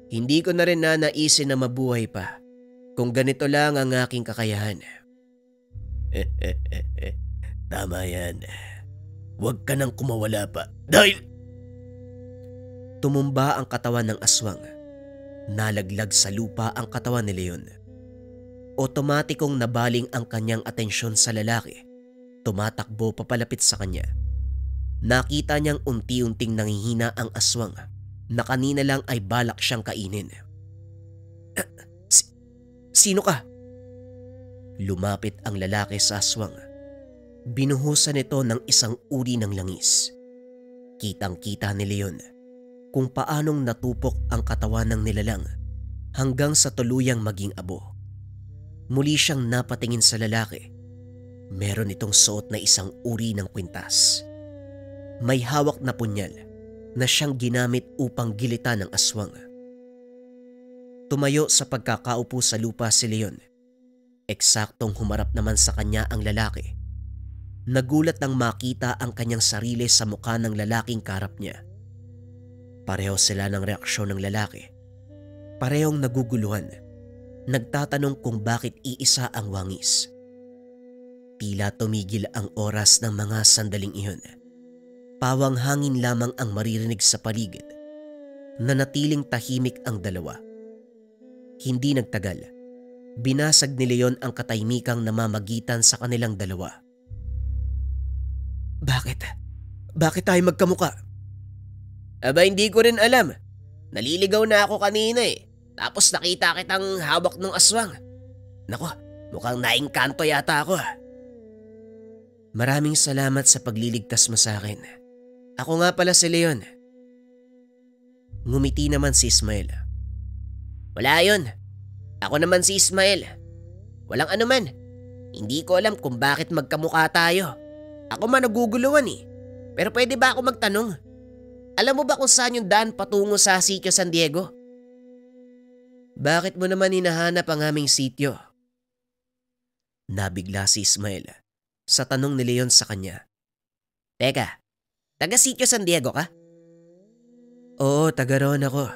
Hindi ko na rin nanaisin na mabuhay pa kung ganito lang ang aking kakayahan. Tama yan. Huwag ka nang kumawala pa dahil... Tumumba ang katawan ng aswang. Nalaglag sa lupa ang katawan ni Leon. Otomatikong nabaling ang kanyang atensyon sa lalaki. Tumatakbo papalapit sa kanya. Nakita niyang unti-unting nangihina ang aswang na kanina lang ay balak siyang kainin. Sino ka? Lumapit ang lalaki sa aswang. Binuhusan ito ng isang uri ng langis. Kitang-kita ni Leon kung paanong natupok ang katawan ng nilalang hanggang sa tuluyang maging abo. Muli siyang napatingin sa lalaki. Meron itong suot na isang uri ng kwintas. May hawak na punyal na siyang ginamit upang gilitan ng aswang. Tumayo sa pagkakaupo sa lupa si Leon. Eksaktong humarap naman sa kanya ang lalaki. Nagulat nang makita ang kanyang sarili sa mukha ng lalaking karap niya. Pareho sila ng reaksyon ng lalaki. Parehong naguguluhan. Nagtatanong kung bakit iisa ang wangis. Tila tumigil ang oras ng mga sandaling iyon. Pawang hangin lamang ang maririnig sa paligid. Nanatiling tahimik ang dalawa. Hindi nagtagal. Binasag ni Leon ang katahimikang namamagitan sa kanilang dalawa. Bakit? Bakit tayo magkamuka? Aba, hindi ko rin alam. Naliligaw na ako kanina eh. Tapos nakita kitang hawak ng aswang. Nako, mukhang naingkanto yata ako. Maraming salamat sa pagliligtas mo sa akin. Ako nga pala si Leon. Ngumiti naman si Ismael. Wala yun. Ako naman si Ismael. Walang anuman. Hindi ko alam kung bakit magkamukha tayo. Ako man naguguluhan eh. Pero pwede ba ako magtanong? Alam mo ba kung saan yung daan patungo sa sitio San Diego? Bakit mo naman hinahanap ang aming sitio? Nabigla si Ismael sa tanong ni Leon sa kanya. Teka, taga sitio San Diego ka? Oo, taga roon ako.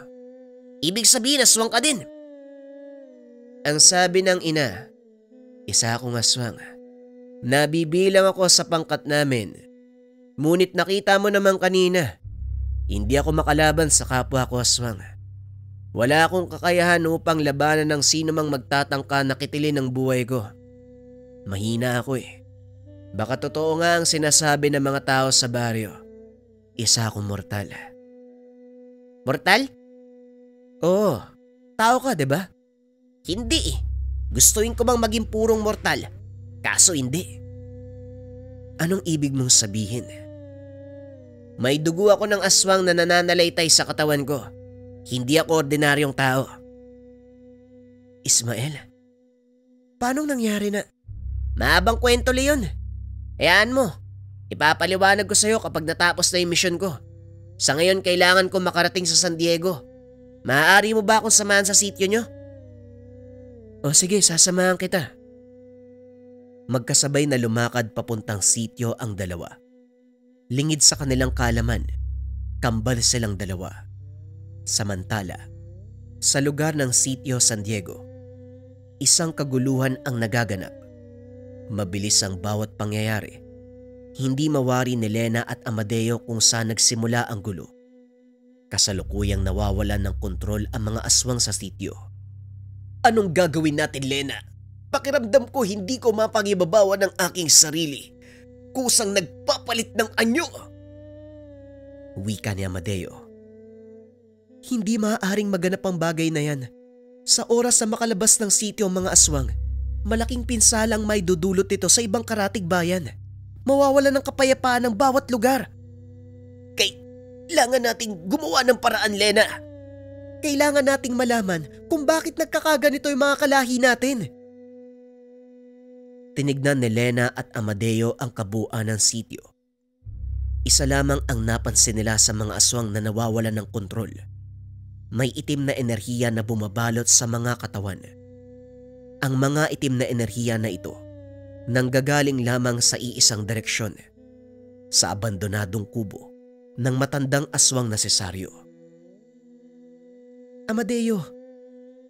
Ibig sabihin aswang ka din. Ang sabi ng ina, isa akong aswang. Nabibilang ako sa pangkat namin. Ngunit nakita mo naman kanina, hindi ako makalaban sa kapwa ko aswang. Wala akong kakayahan upang labanan ng sino mang magtatangka na kitilin ang buhay ko. Mahina ako eh. Baka totoo nga ang sinasabi ng mga tao sa baryo. Isa akong mortal. Mortal? Oo, tao ka, 'di ba? Hindi eh. Gustuin ko bang maging purong mortal? Kaso hindi. Anong ibig mong sabihin? May dugo ako ng aswang na nananalaytay sa katawan ko. Hindi ako ordinaryong tao. Ismael, paano nangyari na? Mahabang kwento, Leon. Hayaan mo. Ipapaliwanag ko sa'yo kapag natapos na yung mission ko. Sa ngayon kailangan ko makarating sa San Diego. Maaari mo ba akong samahan sa sityo nyo? O sige, sasamahan kita. Magkasabay na lumakad papuntang sityo ang dalawa. Lingid sa kanilang kaalaman, kambal silang dalawa. Samantala, sa lugar ng sityo San Diego, isang kaguluhan ang nagaganap. Mabilis ang bawat pangyayari. Hindi mawari ni Lena at Amadeo kung saan nagsimula ang gulo. Kasalukuyang nawawalan ng kontrol ang mga aswang sa sityo. Anong gagawin natin, Lena? Pakiramdam ko hindi ko mapangibabawa ng aking sarili. Kusang nagpapalit ng anyo. Wika ni Amadeo. Hindi maaaring maganap ang bagay na yan. Sa oras na makalabas ng sityo ang mga aswang, malaking pinsalang may dudulot ito sa ibang karatig bayan. Mawawalan ng kapayapaan ng bawat lugar. Kailangan nating gumawa ng paraan, Lena. Kailangan nating malaman kung bakit nagkakaganito yung mga kalahi natin. Tinignan ni Lena at Amadeo ang kabuuan ng sityo. Isa lamang ang napansin nila sa mga aswang na nawawalan ng kontrol. May itim na enerhiya na bumabalot sa mga katawan. Ang mga itim na enerhiya na ito nanggagaling lamang sa iisang direksyon, sa abandonadong kubo ng matandang aswang na si Saryo. Amadeo,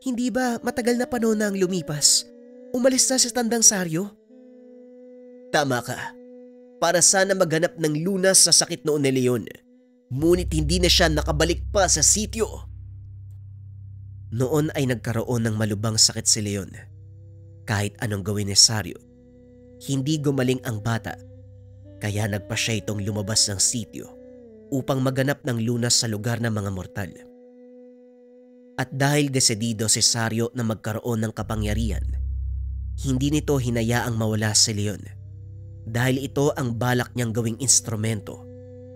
hindi ba matagal na panahon na ang lumipas? Umalis na si tandang Saryo? Tama ka. Para sana maghanap ng lunas sa sakit noon ni Leon. Ngunit hindi na siya nakabalik pa sa sityo. Noon ay nagkaroon ng malubhang sakit si Leon. Kahit anong gawin ni Saryo, hindi gumaling ang bata. Kaya nagpa siya itong lumabas ng sityo upang maghanap ng lunas sa lugar ng mga mortal. At dahil desidido si Saryo na magkaroon ng kapangyarihan, hindi nito hinayaang mawala si Leon. Dahil ito ang balak niyang gawing instrumento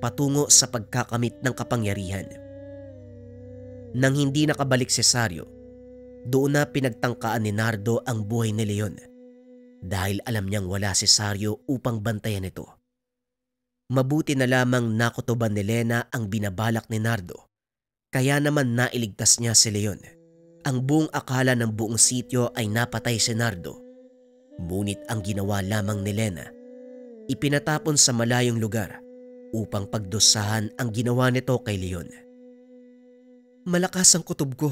patungo sa pagkakamit ng kapangyarihan. Nang hindi nakabalik si Saryo, doon na pinagtangkaan ni Nardo ang buhay ni Leon dahil alam niyang wala si Saryo upang bantayan ito. Mabuti na lamang nakutuban ni Lena ang binabalak ni Nardo, kaya naman nailigtas niya si Leon. Ang buong akala ng buong sityo ay napatay si Nardo, ngunit ang ginawa lamang ni Lena, ipinatapon sa malayong lugar upang pagdusahan ang ginawa nito kay Leon. Malakas ang kutob ko.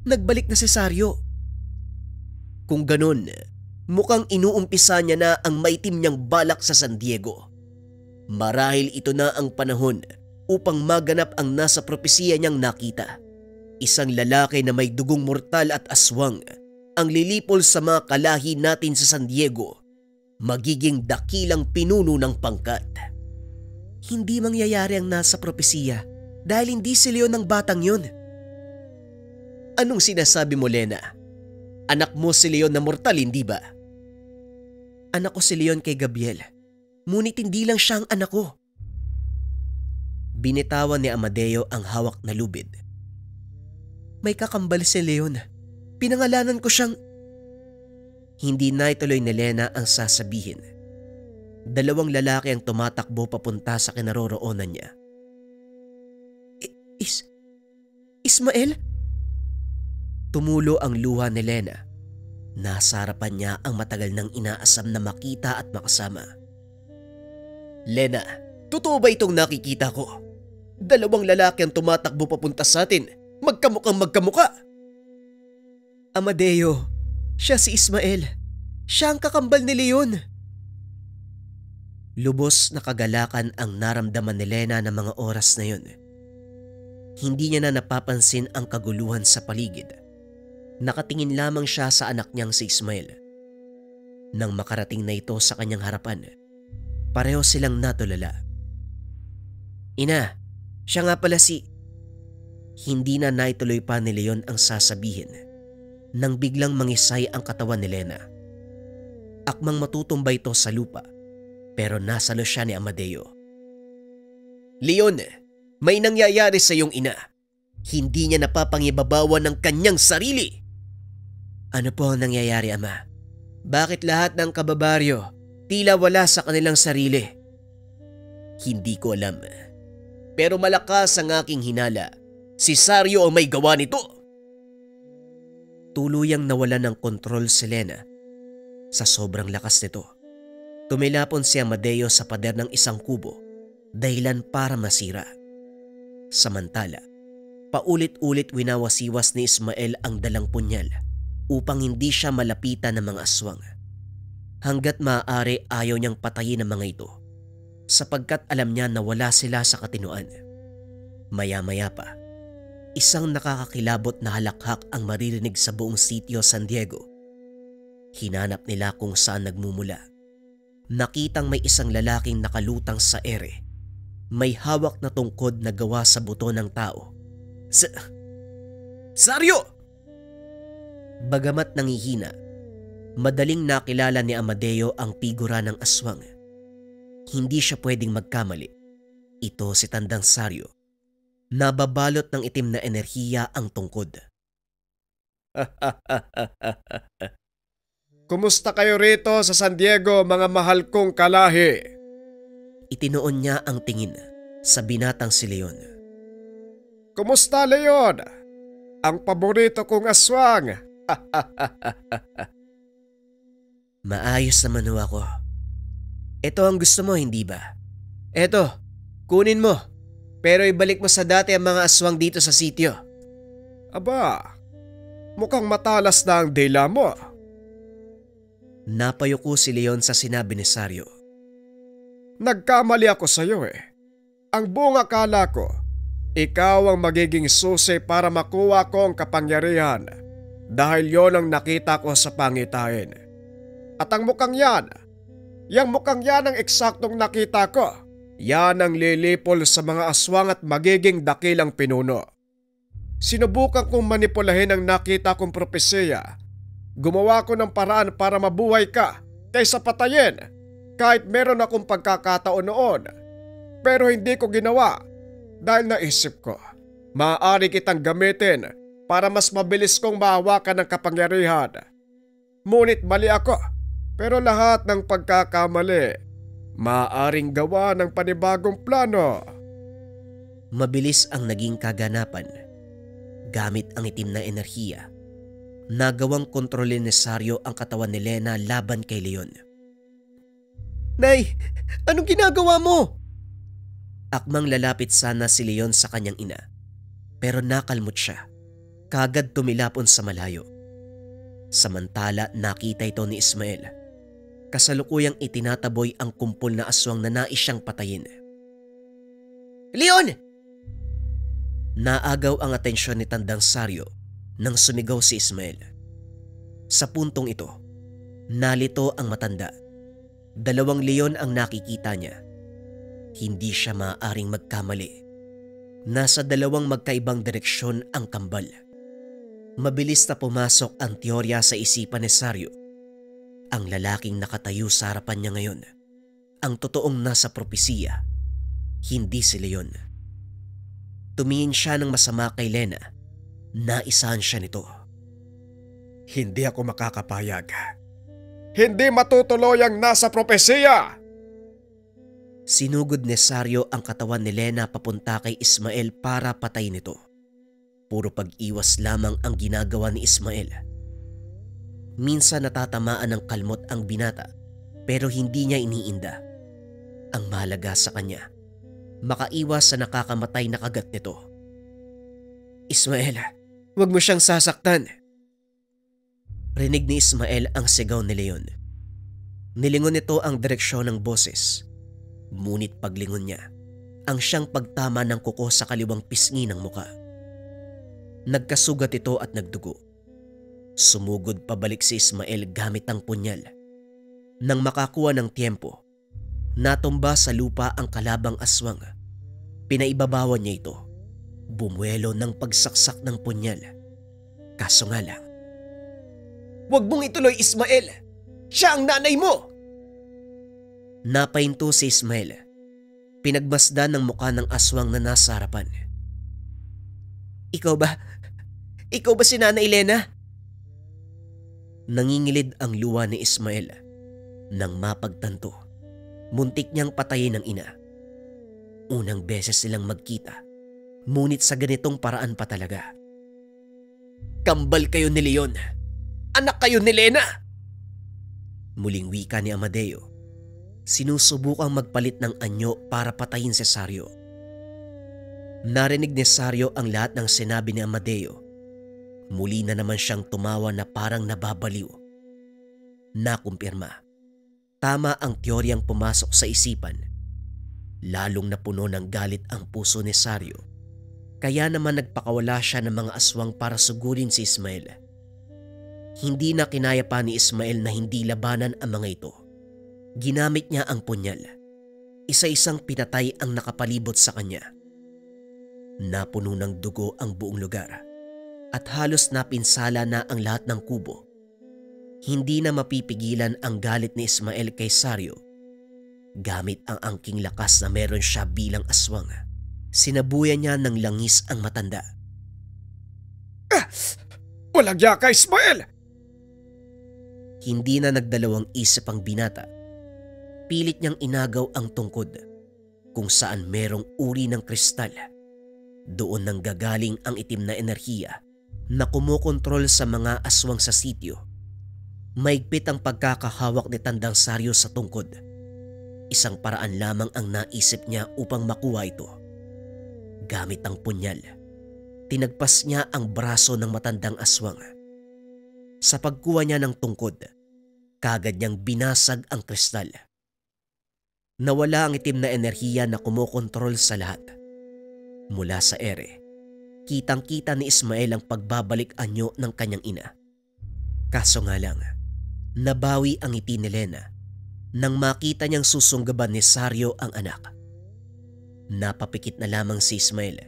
Nagbalik na si Saryo. Kung ganun, mukhang inuumpisa niya na ang maitim niyang balak sa San Diego. Marahil ito na ang panahon upang maganap ang nasa propesiya niyang nakita. Isang lalaki na may dugong mortal at aswang ang lilipol sa mga kalahi natin sa San Diego. Magiging dakilang pinuno ng pangkat. Hindi mangyayari ang nasa propesiya dahil hindi si Leon ang batang yun. Anong sinasabi mo, Lena? Anak mo si Leon na mortal, hindi ba? Anak ko si Leon kay Gabriel. Ngunit hindi lang siya ang anak ko. Binitawan ni Amadeo ang hawak na lubid. May kakambal si Leon. Pinangalanan ko siyang... Hindi na ituloy ni Lena ang sasabihin. Dalawang lalaki ang tumatakbo papunta sa kinaroroonan niya. Ismael? Tumulo ang luha ni Lena. Nasa harapan niya ang matagal nang inaasam na makita at makasama. Lena, totoo ba itong nakikita ko? Dalawang lalaki ang tumatakbo papunta sa atin. Magkamukhang magkamuka. Amadeo, siya si Ismael. Siya ang kakambal ni Leon. Lubos na kagalakan ang naramdaman ni Lena ng mga oras na yun. Hindi niya na napapansin ang kaguluhan sa paligid. Nakatingin lamang siya sa anak niyang si Ismael. Nang makarating na ito sa kanyang harapan, pareho silang natulala. Ina, siya nga pala si... Hindi na naituloy pa ni Leon ang sasabihin nang biglang mangisay ang katawan ni Lena. Akmang matutumba ito sa lupa pero nasalo siya ni Amadeo. Leon, may nangyayari sa iyong ina. Hindi niya napapangibabawan ng kanyang sarili. Ano po ang nangyayari, Ama? Bakit lahat ng kababaryo tila wala sa kanilang sarili? Hindi ko alam. Pero malakas ang aking hinala. Si Saryo ang may gawa nito. Tuluyang nawala ng kontrol si Lena. Sa sobrang lakas nito, tumilapon si Amadeo sa pader ng isang kubo, dahilan para masira. Samantala, paulit-ulit winawasiwas ni Ismael ang dalang punyal upang hindi siya malapitan ng mga aswang. Hanggat maaari ayaw niyang patayin ang mga ito, sapagkat alam niya na wala sila sa katinuan. Maya-maya pa, isang nakakakilabot na halakhak ang maririnig sa buong sitio San Diego. Hinanap nila kung saan nagmumula. Nakitang may isang lalaking nakalutang sa ere. May hawak na tungkod na gawa sa buto ng tao. Saryo! Bagamat nangihina, madaling nakilala ni Amadeo ang figura ng aswang. Hindi siya pwedeng magkamali. Ito si Tandang Saryo. Nababalot ng itim na enerhiya ang tungkod. Kumusta kayo rito sa San Diego, mga mahal kong kalahi? Itinoon niya ang tingin sa binatang si Leon. Kumusta, Leon? Ang paborito kong aswang. Maayos naman ho ako. Ito ang gusto mo, hindi ba? Eto, kunin mo. Pero ibalik mo sa dati ang mga aswang dito sa sityo. Aba, mukhang matalas na ang dila mo. Napayuko si Leon sa sinabi ni Saryo. Nagkamali ako sa iyo eh. Ang buong akala ko, ikaw ang magiging susi para makuha ko ang kapangyarihan dahil yon ang nakita ko sa pangitain. At ang mukhang yan, yang mukhang yan ang eksaktong nakita ko. Yan ang lilipol sa mga aswang at magiging dakilang pinuno. Sinubukan kong manipulahin ang nakita kong propesya. Gumawa ko ng paraan para mabuhay ka kaysa patayin kahit meron akong pagkakataon noon. Pero hindi ko ginawa dahil naisip ko, maaari kitang gamitin para mas mabilis kong mahawakan ng kapangyarihan. Ngunit mali ako, pero lahat ng pagkakamali, maaaring gawa ng panibagong plano. Mabilis ang naging kaganapan. Gamit ang itim na enerhiya, nagawang kontrolin ni Saryo ang katawan ni Lena laban kay Leon. Nay, anong ginagawa mo? Akmang lalapit sana si Leon sa kanyang ina, pero nakalmot siya. Kagad tumilapon sa malayo. Samantala nakita ito ni Ismael. Kasalukuyang itinataboy ang kumpol na aswang na nais siyang patayin. Leon! Naagaw ang atensyon ni Tandang Saryo nang sumigaw si Ismael. Sa puntong ito, nalito ang matanda. 2 leon ang nakikita niya. Hindi siya maaaring magkamali. Nasa 2 magkaibang direksyon ang kambal. Mabilis na pumasok ang teorya sa isipan ni Saryo. Ang lalaking nakatayo sa harapan niya ngayon, ang totoong nasa propesiya, hindi si Leon. Tumingin siya ng masama kay Lena. Naisahan siya nito. Hindi ako makakapayag. Hindi matutuloy ang nasa propesiya! Sinugod ni Saryo ang katawan ni Lena papunta kay Ismael para patayin ito. Puro pag-iwas lamang ang ginagawa ni Ismael. Minsan natatamaan ng kalmot ang binata pero hindi niya iniinda. Ang mahalaga sa kanya, makaiwas sa nakakamatay na kagat nito. Ismael, huwag mo siyang sasaktan. Rinig ni Ismael ang sigaw ni Leon. Nilingon nito ang direksyon ng boses. Ngunit paglingon niya, ang siyang pagtama ng kuko sa kaliwang pisngi ng muka. Nagkasugat ito at nagdugo. Sumugod pabalik si Ismael gamit ang punyal. Nang makakuha ng tiempo, natumba sa lupa ang kalabang aswang. Pinaibabawan niya ito. Bumuelo ng pagsaksak ng punyal. Kaso nga lang, huwag mong ituloy, Ismael! Siya ang nanay mo! napahinto si Ismael. Pinagmasdan ng mukha ng aswang na nasa harapan. Ikaw ba? Ikaw ba si Nanay Elena? Nangingilid ang luha ni Ismael. Nang mapagtanto, muntik niyang patayin ng ina. Unang beses silang magkita, ngunit sa ganitong paraan pa talaga. Kambal kayo ni Leon. Anak kayo ni Lena. Muling wika ni Amadeo. Sinusubukang magpalit ng anyo para patayin si Saryo. Narinig ni Saryo ang lahat ng sinabi ni Amadeo. Muli na naman siyang tumawa na parang nababaliw. Nakumpirma. Tama ang teoryang pumasok sa isipan. Lalong napuno ng galit ang puso ni Saryo. Kaya naman nagpakawala siya ng mga aswang para sugurin si Ismael. Hindi na kinaya pa ni Ismael na hindi labanan ang mga ito. Ginamit niya ang punyal. Isa-isang pinatay ang nakapalibot sa kanya. Napuno ng dugo ang buong lugar at halos napinsala na ang lahat ng kubo. Hindi na mapipigilan ang galit ni Ismael kay Saryo. Gamit ang angking lakas na meron siya bilang aswang, sinabuyan niya ng langis ang matanda. Walang yaka, Ismael! Hindi na nagdalawang isip ang binata. Pilit niyang inagaw ang tungkod kung saan merong uri ng kristal. Doon nang gagaling ang itim na enerhiya na kumukontrol sa mga aswang sa sityo. Maigpit ang pagkakahawak ni Tandang Saryo sa tungkod. Isang paraan lamang ang naisip niya upang makuha ito. Gamit ang punyal, tinagpas niya ang braso ng matandang aswang. Sa pagkuha niya ng tungkod, kagad niyang binasag ang kristal. Nawala ang itim na enerhiya na kumokontrol sa lahat. Mula sa ere, kitang-kita ni Ismael ang pagbabalik anyo ng kanyang ina. Kaso nga lang, nabawi ang ngiti ni Lena nang makita niyang susunggaban ni Saryo ang anak. Napapikit na lamang si Ismael.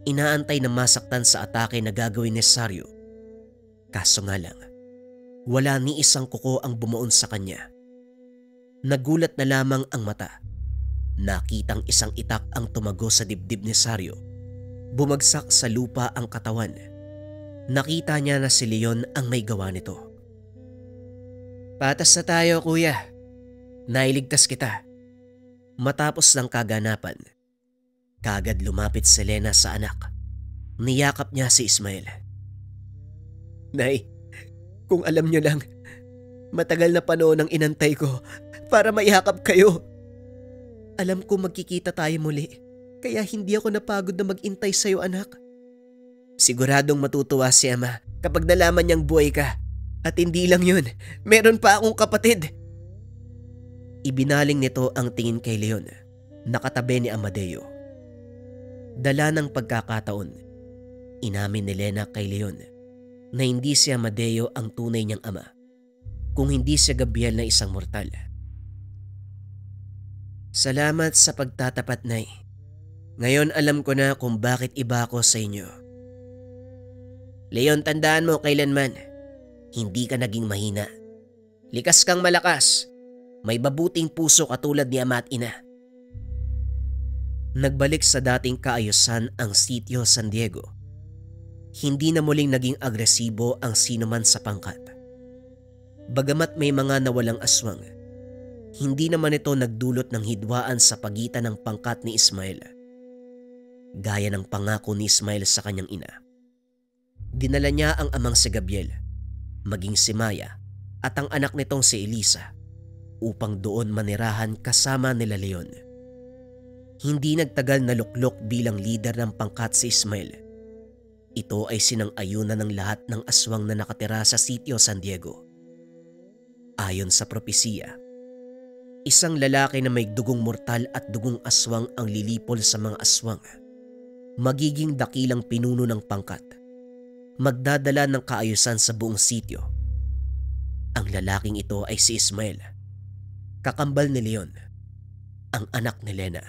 Inaantay na masaktan sa atake na gagawin ni Saryo. Kaso nga lang, wala ni isang kuko ang bumuon sa kanya. Nagulat na lamang ang mata. Nakitang isang itak ang tumago sa dibdib ni Saryo. Bumagsak sa lupa ang katawan. Nakita niya na si Leon ang may gawa nito. Patas na tayo, kuya. Nailigtas kita. Matapos ng kaganapan, kagad lumapit si Lena sa anak. Niyakap niya si Ismael. Nay, kung alam niyo lang, matagal na panahon ang inantay ko para mayakap kayo. Alam ko magkikita tayo muli, kaya hindi ako napagod na mag-intay sa'yo, anak. Siguradong matutuwa si Ama kapag nalaman niyang buhay ka. At hindi lang yun, meron pa akong kapatid. Ibinaling nito ang tingin kay Leon, nakatabi ni Amadeo. Dala ng pagkakataon, inamin ni Lena kay Leon na hindi si Amadeo ang tunay niyang ama, kung hindi si Gabriel na isang mortal. Salamat sa pagtatapat, Nay. Ngayon alam ko na kung bakit iba ako sa inyo. Leon, tandaan mo kailanman, hindi ka naging mahina. Likas kang malakas. May mabuting puso katulad ni Ama at Ina. Nagbalik sa dating kaayusan ang sitio San Diego. Hindi na muling naging agresibo ang sinuman sa pangkat. Bagamat may mga nawalang aswang, hindi naman ito nagdulot ng hidwaan sa pagitan ng pangkat ni Ismael. Gaya ng pangako ni Ismael sa kanyang ina. Dinala niya ang amang si Gabriel, maging si Maya at ang anak nitong si Elisa upang doon manirahan kasama nila Leon. Hindi nagtagal na luklok bilang leader ng pangkat si Ismael. Ito ay sinang-ayunan ng lahat ng aswang na nakatira sa sitio San Diego. Ayon sa propesiya, isang lalaki na may dugong mortal at dugong aswang ang lilipol sa mga aswang. Magiging dakilang pinuno ng pangkat. Magdadala ng kaayusan sa buong sitio. Ang lalaking ito ay si Ismael, kakambal ni Leon, ang anak ni Lena.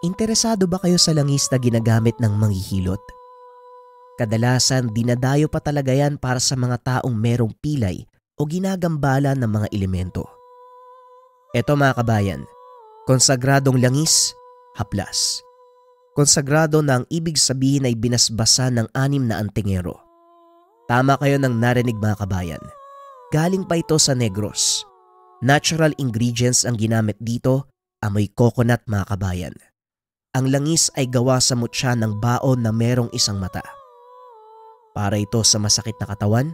Interesado ba kayo sa langis na ginagamit ng manghihilot? Kadalasan dinadayo pa talaga yan para sa mga taong merong pilay o ginagambala ng mga elemento. Eto mga kabayan, konsagradong langis, haplas. Konsagrado na ang ibig sabihin ay binasbasa ng 6 na antingero. Tama kayo ng narinig mga kabayan. Galing pa ito sa Negros. Natural ingredients ang ginamit dito, amoy coconut mga kabayan. Ang langis ay gawa sa mutya ng baon na merong isang mata. Para ito sa masakit na katawan,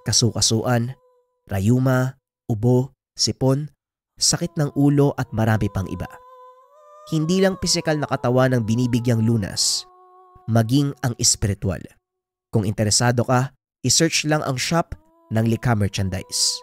kasukasuan, rayuma, ubo, sipon, sakit ng ulo at marami pang iba. Hindi lang pisikal na katawan ang binibigyang lunas, maging ang espiritual. Kung interesado ka, isearch lang ang shop ng Likha Merchandise.